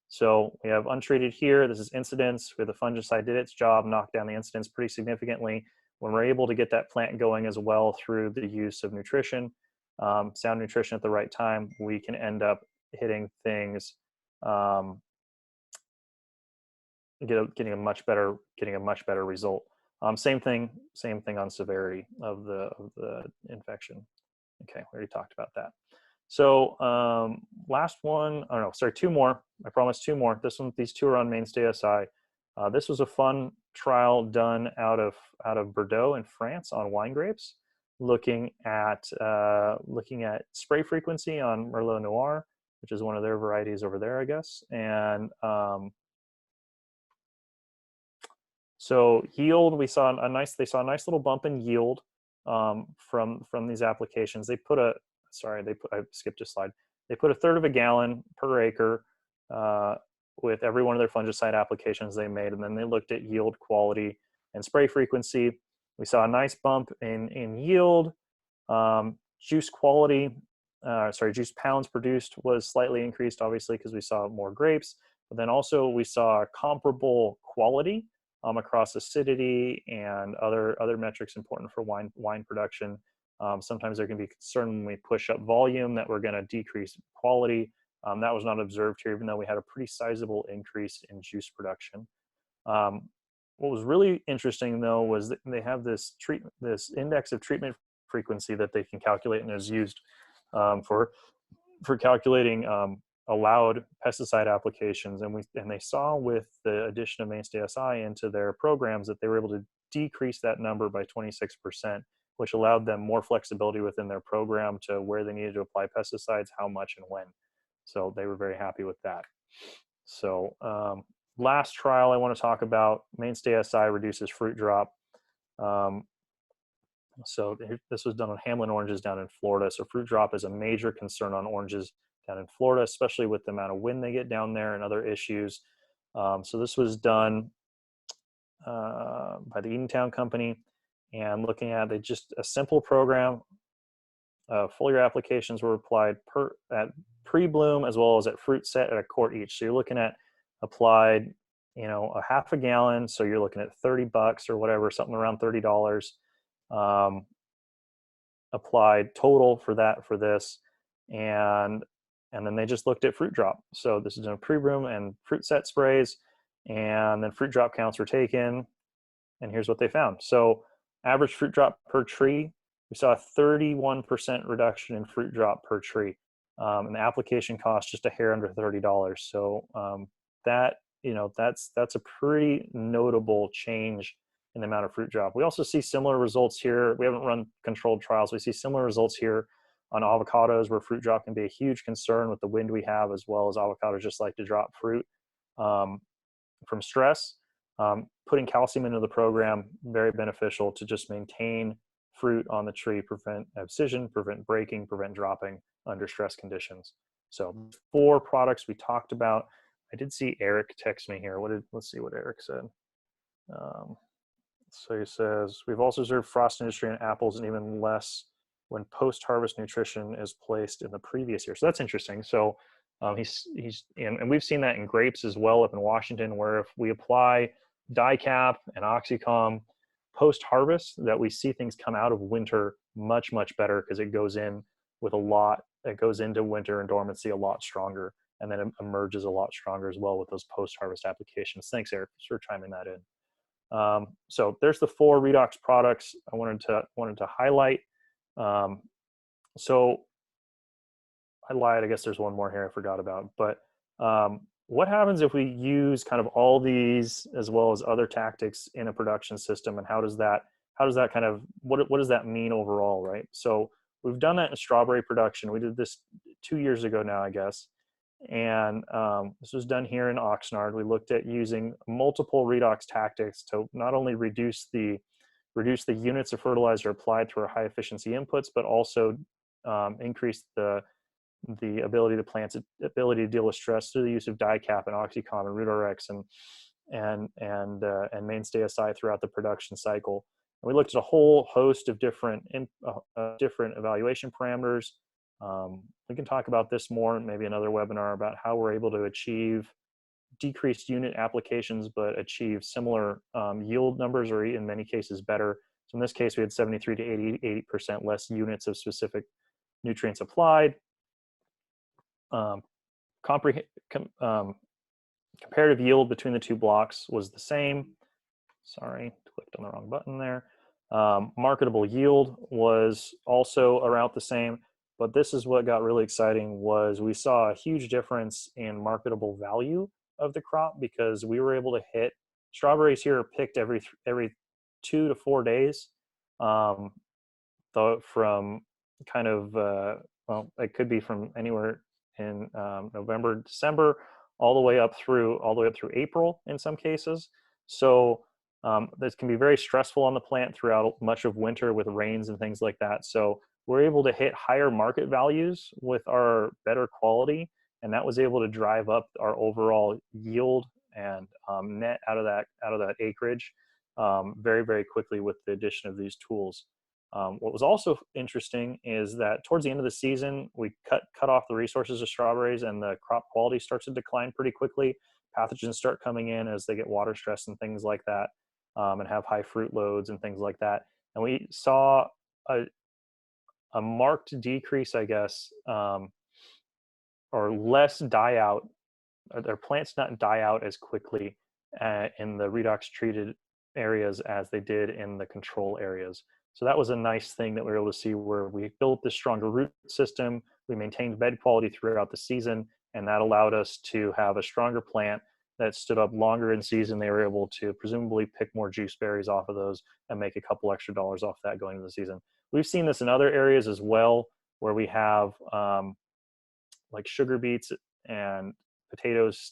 [SPEAKER 1] So we have untreated here. This is incidence where the fungicide did its job, knocked down the incidence pretty significantly. When we're able to get that plant going as well through the use of nutrition, sound nutrition at the right time, we can end up hitting things, getting a much better result. Same thing on severity of the infection. Okay, we already talked about that. So last one, oh no, sorry, 2 more. I promised 2 more. These 2 are on Mainstay Si. This was a fun trial done out of Bordeaux in France on wine grapes, looking at spray frequency on Merlot Noir, which is one of their varieties over there, I guess. And so yield, they saw a nice little bump in yield from these applications. I skipped a slide. They put 1/3 of a gallon per acre with every one of their fungicide applications they made, and then they looked at yield, quality, and spray frequency. We saw a nice bump in yield. Juice quality, juice pounds produced was slightly increased, obviously, because we saw more grapes. But then also we saw comparable quality across acidity and other metrics important for wine production. Sometimes there can be concern when we push up volume that we're going to decrease quality. That was not observed here, even though we had a pretty sizable increase in juice production. What was really interesting, though, was that they have this index of treatment frequency that they can calculate, and is used for calculating allowed pesticide applications. And they saw with the addition of Mainstay Si into their programs that they were able to decrease that number by 26%, which allowed them more flexibility within their program to where they needed to apply pesticides, how much, and when. So they were very happy with that. So last trial I want to talk about, Mainstay Si reduces fruit drop. So this was done on Hamlin oranges down in Florida. So fruit drop is a major concern on oranges down in Florida, especially with the amount of wind they get down there and other issues. So this was done by the Eatontown Company, and looking at just a simple program. Foliar applications were applied at pre-bloom as well as at fruit set at a quart each. So you're looking at applied, a 1/2 gallon. So you're looking at $30 or whatever, something around $30 applied total for this. And then they just looked at fruit drop. So this is in a pre-bloom and fruit set sprays, and then fruit drop counts were taken. And here's what they found. So average fruit drop per tree we saw a 31% reduction in fruit drop per tree. And the application cost just a hair under $30. So that, that's a pretty notable change in the amount of fruit drop. We also see similar results here. We haven't run controlled trials. We see similar results here on avocados, where fruit drop can be a huge concern with the wind we have, as well as avocados just like to drop fruit from stress. Putting calcium into the program, very beneficial to just maintain fruit on the tree, prevent abscission, prevent breaking, prevent dropping under stress conditions. So 4 products we talked about. I did see Eric text me here. Let's see what Eric said. So he says, we've also observed frost industry in apples and even less when post-harvest nutrition is placed in the previous year. So that's interesting. So and we've seen that in grapes as well up in Washington, where if we apply dicap and oxycom post-harvest, that we see things come out of winter much, much better, because it goes in with it goes into winter and dormancy a lot stronger, and then it emerges a lot stronger as well with those post-harvest applications. Thanks, Eric, for chiming that in. So there's the 4 Redox products I wanted to highlight. So I lied. I guess there's one more here I forgot about. But what happens if we use kind of all these as well as other tactics in a production system, and how does that kind of, what does that mean overall, right? So we've done that in strawberry production. We did this 2 years ago now, I guess. And this was done here in Oxnard. We looked at using multiple redox tactics to not only reduce the units of fertilizer applied through our high efficiency inputs, but also increase the ability of the plant's ability to deal with stress through the use of dicap and oxycom and Redox and Mainstay Si throughout the production cycle. And we looked at a whole host of different evaluation parameters. We can talk about this more in maybe another webinar, about how we're able to achieve decreased unit applications, but achieve similar yield numbers, or in many cases better. So in this case, we had 73 to 80% less units of specific nutrients applied. Comparative yield between the 2 blocks was the same. Sorry, clicked on the wrong button there. Marketable yield was also around the same, but this is what got really exciting, was we saw a huge difference in marketable value of the crop, because we were able to hit strawberries here are picked every 2 to 4 days. From kind of, well, it could be from anywhere in November, December, all the way up through April in some cases. So this can be very stressful on the plant throughout much of winter with rains and things like that. So we're able to hit higher market values with our better quality, and that was able to drive up our overall yield and net out of that acreage very, very quickly with the addition of these tools. What was also interesting is that towards the end of the season, we cut off the resources of strawberries, and the crop quality starts to decline pretty quickly. Pathogens start coming in as they get water stress and things like that, and have high fruit loads and things like that. And we saw a marked decrease, I guess, or less die out. Their plants not die out as quickly in the redox treated areas as they did in the control areas. So that was a nice thing that we were able to see, where we built this stronger root system, we maintained bed quality throughout the season, and that allowed us to have a stronger plant that stood up longer in season. They were able to presumably pick more juice berries off of those and make a couple extra dollars off that going into the season. We've seen this in other areas as well, where we have like sugar beets and potatoes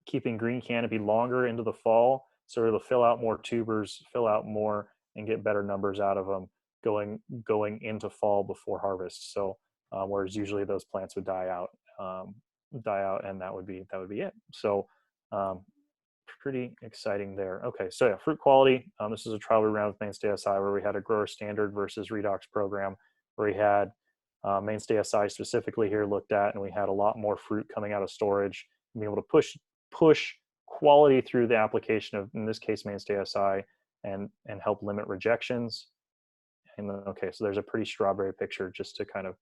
[SPEAKER 1] keeping green canopy longer into the fall, so it'll fill out more tubers, fill out more, and get better numbers out of them going into fall before harvest. So whereas usually those plants would die out, and that would be it. So pretty exciting there. Okay, so yeah, fruit quality. This is a trial we ran with Mainstay Si, where we had a grower standard versus Redox program, where we had Mainstay Si specifically here looked at, and we had a lot more fruit coming out of storage, and being able to push quality through the application of, in this case, Mainstay Si, and help limit rejections. And okay, so there's a pretty strawberry picture just to kind of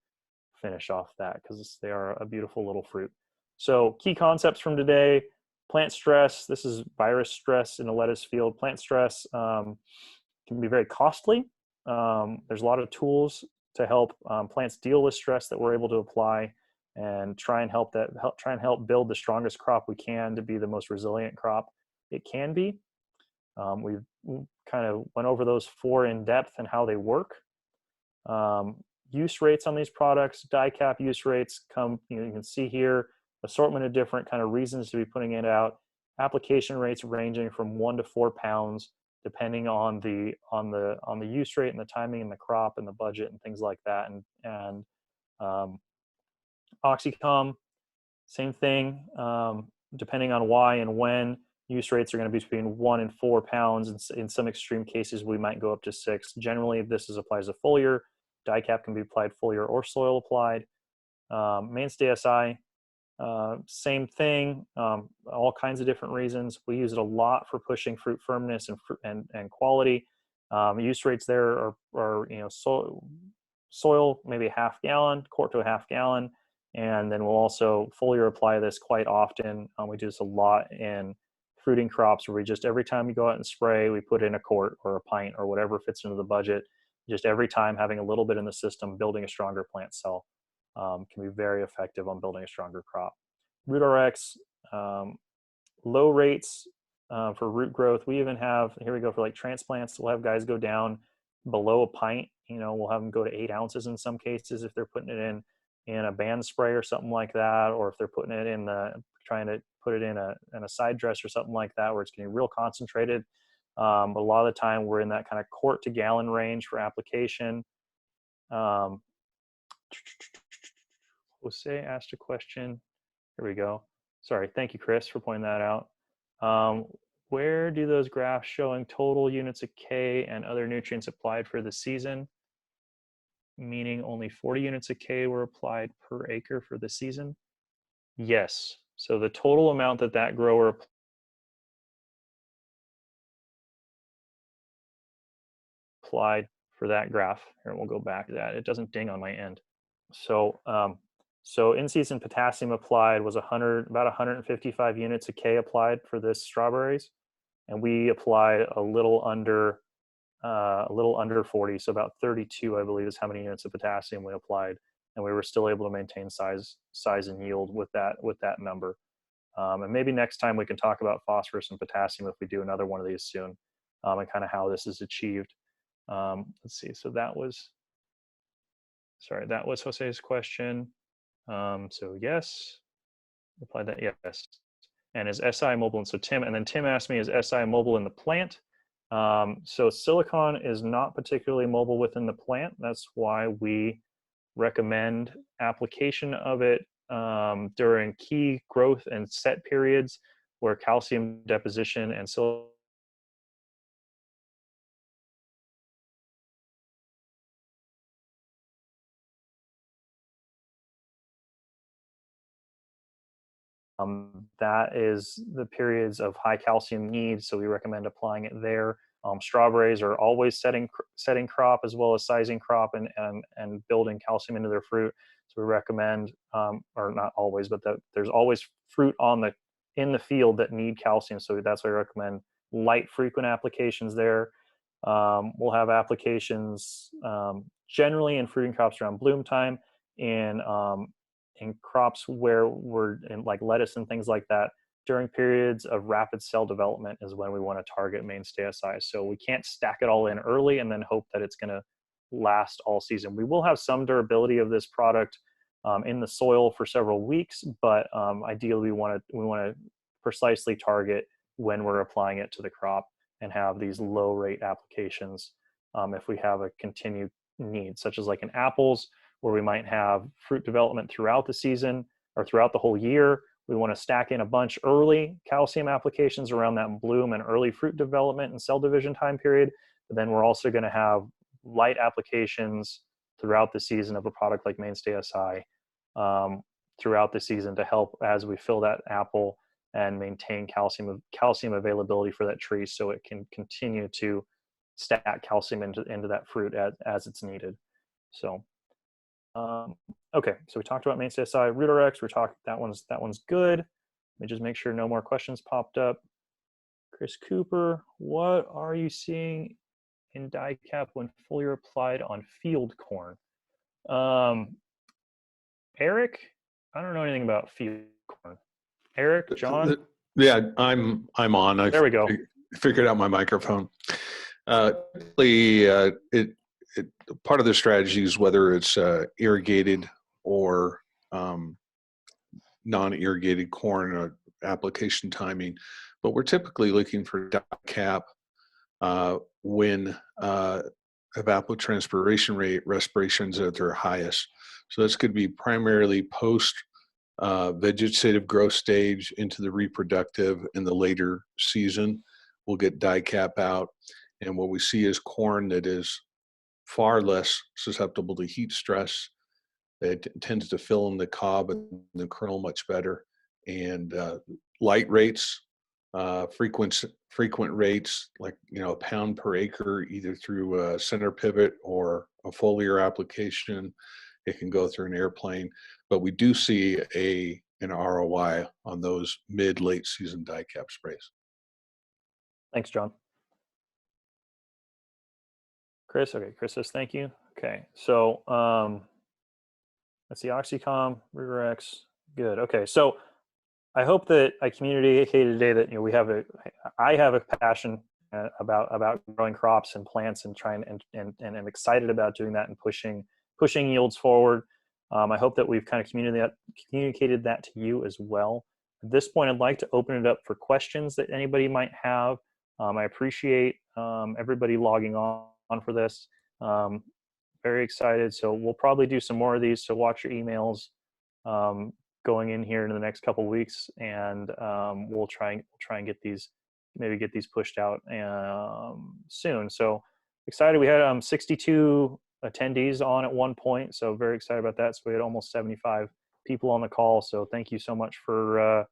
[SPEAKER 1] finish off that, because they are a beautiful little fruit. So key concepts from today: plant stress. This is virus stress in a lettuce field. Plant stress can be very costly. There's a lot of tools to help plants deal with stress that we're able to apply and try and help build the strongest crop we can to be the most resilient crop it can be. We've kind of went over those 4 in depth and how they work. Use rates on these products, die-cap use rates come, you can see here, assortment of different kind of reasons to be putting it out. Application rates ranging from 1 to 4 pounds, depending on the use rate and the timing and the crop and the budget and things like that. And Oxycom, same thing, depending on why and when. Use rates are going to be between 1 and 4 pounds. In some extreme cases, we might go up to 6. Generally, this applies to foliar. Die-cap can be applied foliar or soil applied. Mainstay Si, same thing, all kinds of different reasons. We use it a lot for pushing fruit firmness and quality. Use rates there are soil maybe a half gallon, quart to a half gallon, and then we'll also foliar apply this quite often. We do this a lot in fruiting crops, where we just every time we go out and spray, we put in a quart or a pint or whatever fits into the budget. Just every time having a little bit in the system, building a stronger plant cell can be very effective on building a stronger crop. RootRx, low rates for root growth. We even have, here we go, for like transplants, we'll have guys go down below a pint. We'll have them go to 8 ounces in some cases if they're putting it in a band spray or something like that, or if they're putting it trying to put it in a side dress or something like that, where it's getting real concentrated. But a lot of the time we're in that kind of quart to gallon range for application. Jose asked a question. Here we go. Sorry, thank you, Chris, for pointing that out. Where do those graphs showing total units of K and other nutrients applied for the season, meaning only 40 units of K were applied per acre for the season? Yes. So the total amount that grower applied for that graph, here we'll go back to that. It doesn't ding on my end. So in-season potassium applied was about 155 units of K applied for this strawberries, and we applied a little under 40, so about 32, I believe, is how many units of potassium we applied, and we were still able to maintain size and yield with that number. And maybe next time we can talk about phosphorus and potassium if we do another one of these soon, and kind of how this is achieved. Let's see. So that was Jose's question. So yes, replied that yes. And is SI mobile? And so Tim asked me, is SI mobile in the plant? So silicon is not particularly mobile within the plant. That's why we recommend application of it during key growth and set periods where calcium deposition and silicon that is the periods of high calcium needs, so we recommend applying it there. Strawberries are always setting crop as well as sizing crop and building calcium into their fruit. So we recommend, or not always, but there's always fruit in the field that need calcium. So that's why I recommend light, frequent applications there. We'll have applications generally in fruiting crops around bloom time, in crops where we're in like lettuce and things like that, during periods of rapid cell development is when we want to target Mainstay Si. So we can't stack it all in early and then hope that it's going to last all season. We will have some durability of this product in the soil for several weeks, but ideally we want to precisely target when we're applying it to the crop and have these low rate applications if we have a continued need, such as like in apples, where we might have fruit development throughout the season or throughout the whole year. We want to stack in a bunch early calcium applications around that bloom and early fruit development and cell division time period. But then we're also going to have light applications throughout the season of a product like Mainstay Si throughout the season to help as we fill that apple and maintain calcium availability for that tree, so it can continue to stack calcium into that fruit as it's needed. So okay, so we talked about Mainstay Si, RootRx. That one's good. Let me just make sure no more questions popped up. Chris Cooper, what are you seeing in dicap when foliar applied on field corn? Eric, I don't know anything about field corn. Eric, John?
[SPEAKER 5] Yeah, I'm on.
[SPEAKER 1] There we go.
[SPEAKER 5] Figured out my microphone. It part of the strategy is whether it's irrigated or non-irrigated corn application timing, but we're typically looking for dicap when evapotranspiration rate respirations at their highest. So this could be primarily post vegetative growth stage into the reproductive in the later season. We'll get dicap out, and what we see is corn that is far less susceptible to heat stress. It tends to fill in the cob and the kernel much better, and light rates, frequent rates, like a pound per acre, either through a center pivot or a foliar application. It can go through an airplane, but we do see an ROI on those mid-late season dicap sprays.
[SPEAKER 1] Thanks, John. Chris, okay, Chris says thank you. Okay, so let's see, Oxycom, Redox, good. Okay, so I hope that I communicated today that I have a passion about growing crops and plants and trying and I'm excited about doing that and pushing yields forward. I hope that we've kind of communicated that to you as well. At this point, I'd like to open it up for questions that anybody might have. I appreciate everybody logging on for this. Very excited. So we'll probably do some more of these. So watch your emails going in here in the next couple of weeks, and we'll try and get these pushed out soon. So excited. We had 62 attendees on at one point, so very excited about that. So we had almost 75 people on the call. So thank you so much for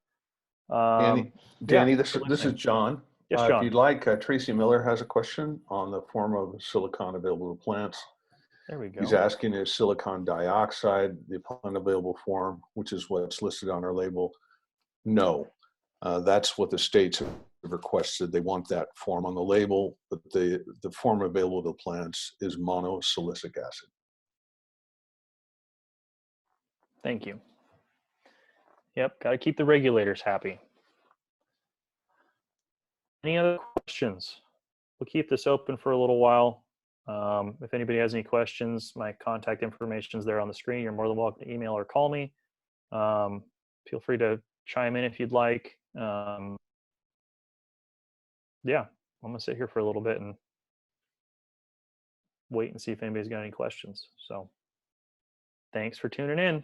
[SPEAKER 5] Danny, this is John.
[SPEAKER 1] Yes, John.
[SPEAKER 5] If you'd like, Tracy Miller has a question on the form of silicon available to plants.
[SPEAKER 1] There we go.
[SPEAKER 5] He's asking, is silicon dioxide the plant available form, which is what's listed on our label? No, that's what the states have requested. They want that form on the label, but the form available to plants is monosilicic acid.
[SPEAKER 1] Thank you. Yep, got to keep the regulators happy. Any other questions? We'll keep this open for a little while. If anybody has any questions, my contact information is there on the screen. You're more than welcome to email or call me. Feel free to chime in if you'd like. Yeah, I'm gonna sit here for a little bit and wait and see if anybody's got any questions. So thanks for tuning in.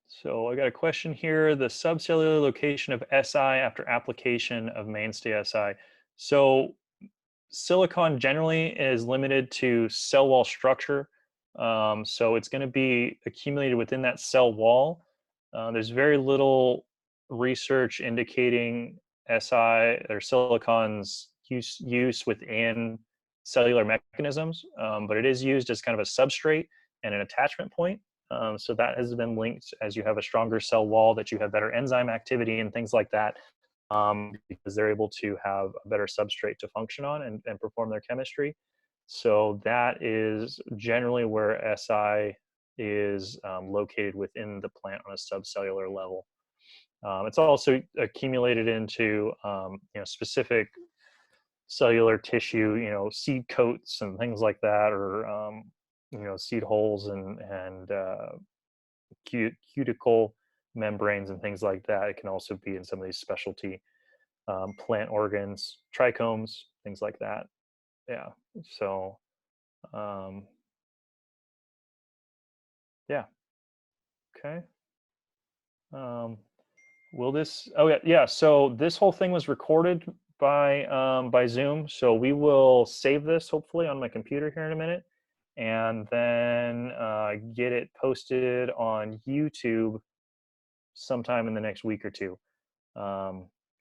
[SPEAKER 1] So I got a question here, the subcellular location of Si after application of Mainstay Si. So silicon generally is limited to cell wall structure. So it's going to be accumulated within that cell wall. There's very little research indicating Si or silicon's use within cellular mechanisms, but it is used as kind of a substrate and an attachment point. So that has been linked as you have a stronger cell wall, that you have better enzyme activity and things like that, because they're able to have a better substrate to function on and perform their chemistry. So that is generally where Si is located within the plant on a subcellular level. It's also accumulated into specific cellular tissue, seed coats and things like that, or seed holes and cuticle membranes and things like that. It can also be in some of these specialty plant organs, trichomes, things like that. Yeah. So, yeah. Okay. Will this? Oh yeah. So this whole thing was recorded by Zoom. So we will save this hopefully on my computer here in a minute, and then get it posted on YouTube sometime in the next week or two.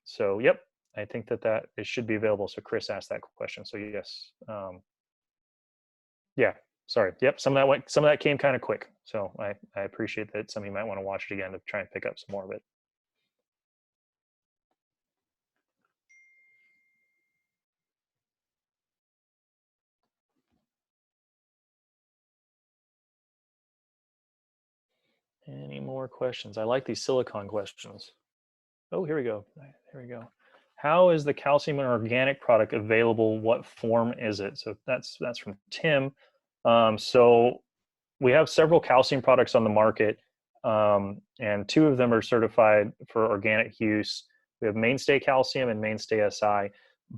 [SPEAKER 1] So yep, I think that it should be available. So Chris asked that question. So yes, yeah. Sorry. Yep. Some of that came kind of quick. So I appreciate that. Some of you might want to watch it again to try and pick up some more of it. Any more questions? I like these silicon questions. Oh, here we go. Here we go. How is the calcium in organic product available? What form is it? So that's from Tim. So we have several calcium products on the market, and 2 of them are certified for organic use. We have Mainstay Calcium and Mainstay Si.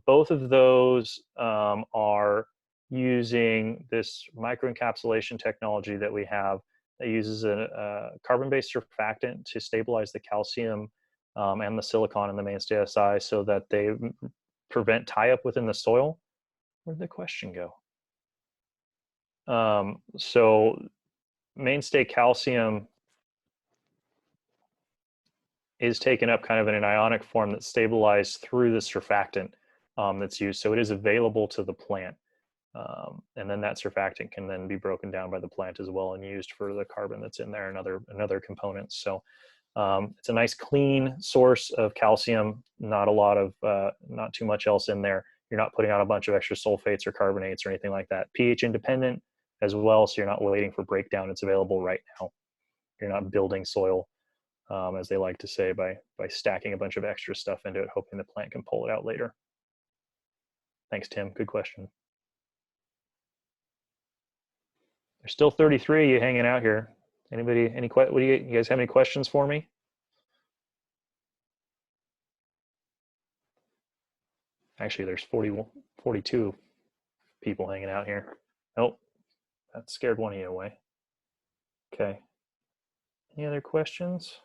[SPEAKER 1] Both of those are using this microencapsulation technology that we have that uses a carbon-based surfactant to stabilize the calcium and the silicon in the Mainstay Si so that they prevent tie-up within the soil. Where'd the question go? So Mainstay Calcium is taken up kind of in an ionic form that's stabilized through the surfactant that's used. So it is available to the plant. And then that surfactant can then be broken down by the plant as well and used for the carbon that's in there and other components. So it's a nice clean source of calcium, not too much else in there. You're not putting out a bunch of extra sulfates or carbonates or anything like that. pH independent as well, so you're not waiting for breakdown. It's available right now. You're not building soil, as they like to say, by stacking a bunch of extra stuff into it, hoping the plant can pull it out later. Thanks, Tim. Good question. There's still 33 of you hanging out here. Anybody, you guys have any questions for me? Actually, there's 42 people hanging out here. Nope, that scared one of you away. Okay. Any other questions?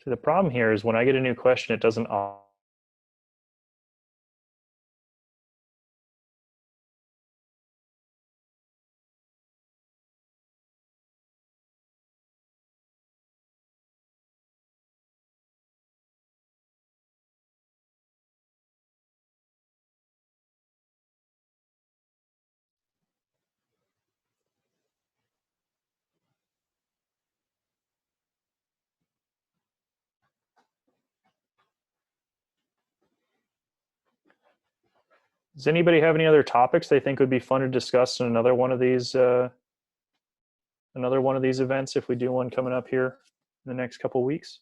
[SPEAKER 1] See, the problem here is when I get a new question, it doesn't. Does anybody have any other topics they think would be fun to discuss in another one of these events if we do one coming up here in the next couple of weeks?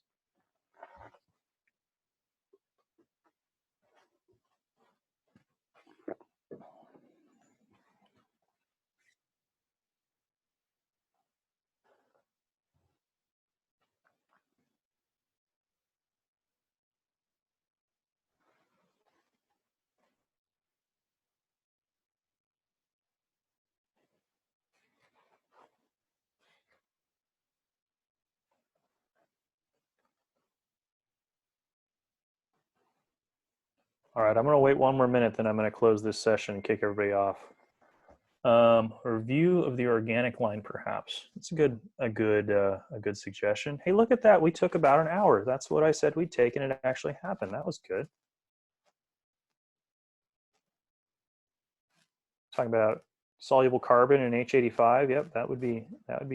[SPEAKER 1] All right, I'm going to wait one more minute, then I'm going to close this session and kick everybody off. Review of the organic line, perhaps. It's a good suggestion. Hey, look at that. We took about an hour. That's what I said we'd take, and it actually happened. That was good. Talking about soluble carbon and H85. Yep, that would be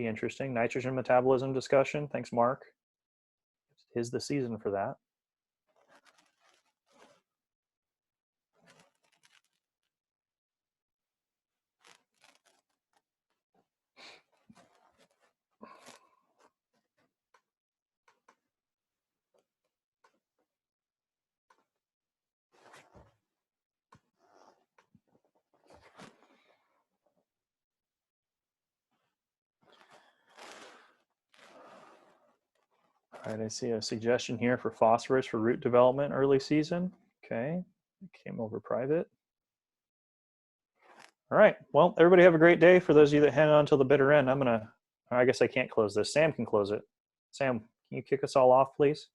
[SPEAKER 1] interesting. Nitrogen metabolism discussion. Thanks, Mark. Is the season for that. All right, I see a suggestion here for phosphorus for root development early season. Okay, it came over private. All right, well, everybody have a great day. For those of you that hang on until the bitter end, I guess I can't close this. Sam can close it. Sam, can you kick us all off, please?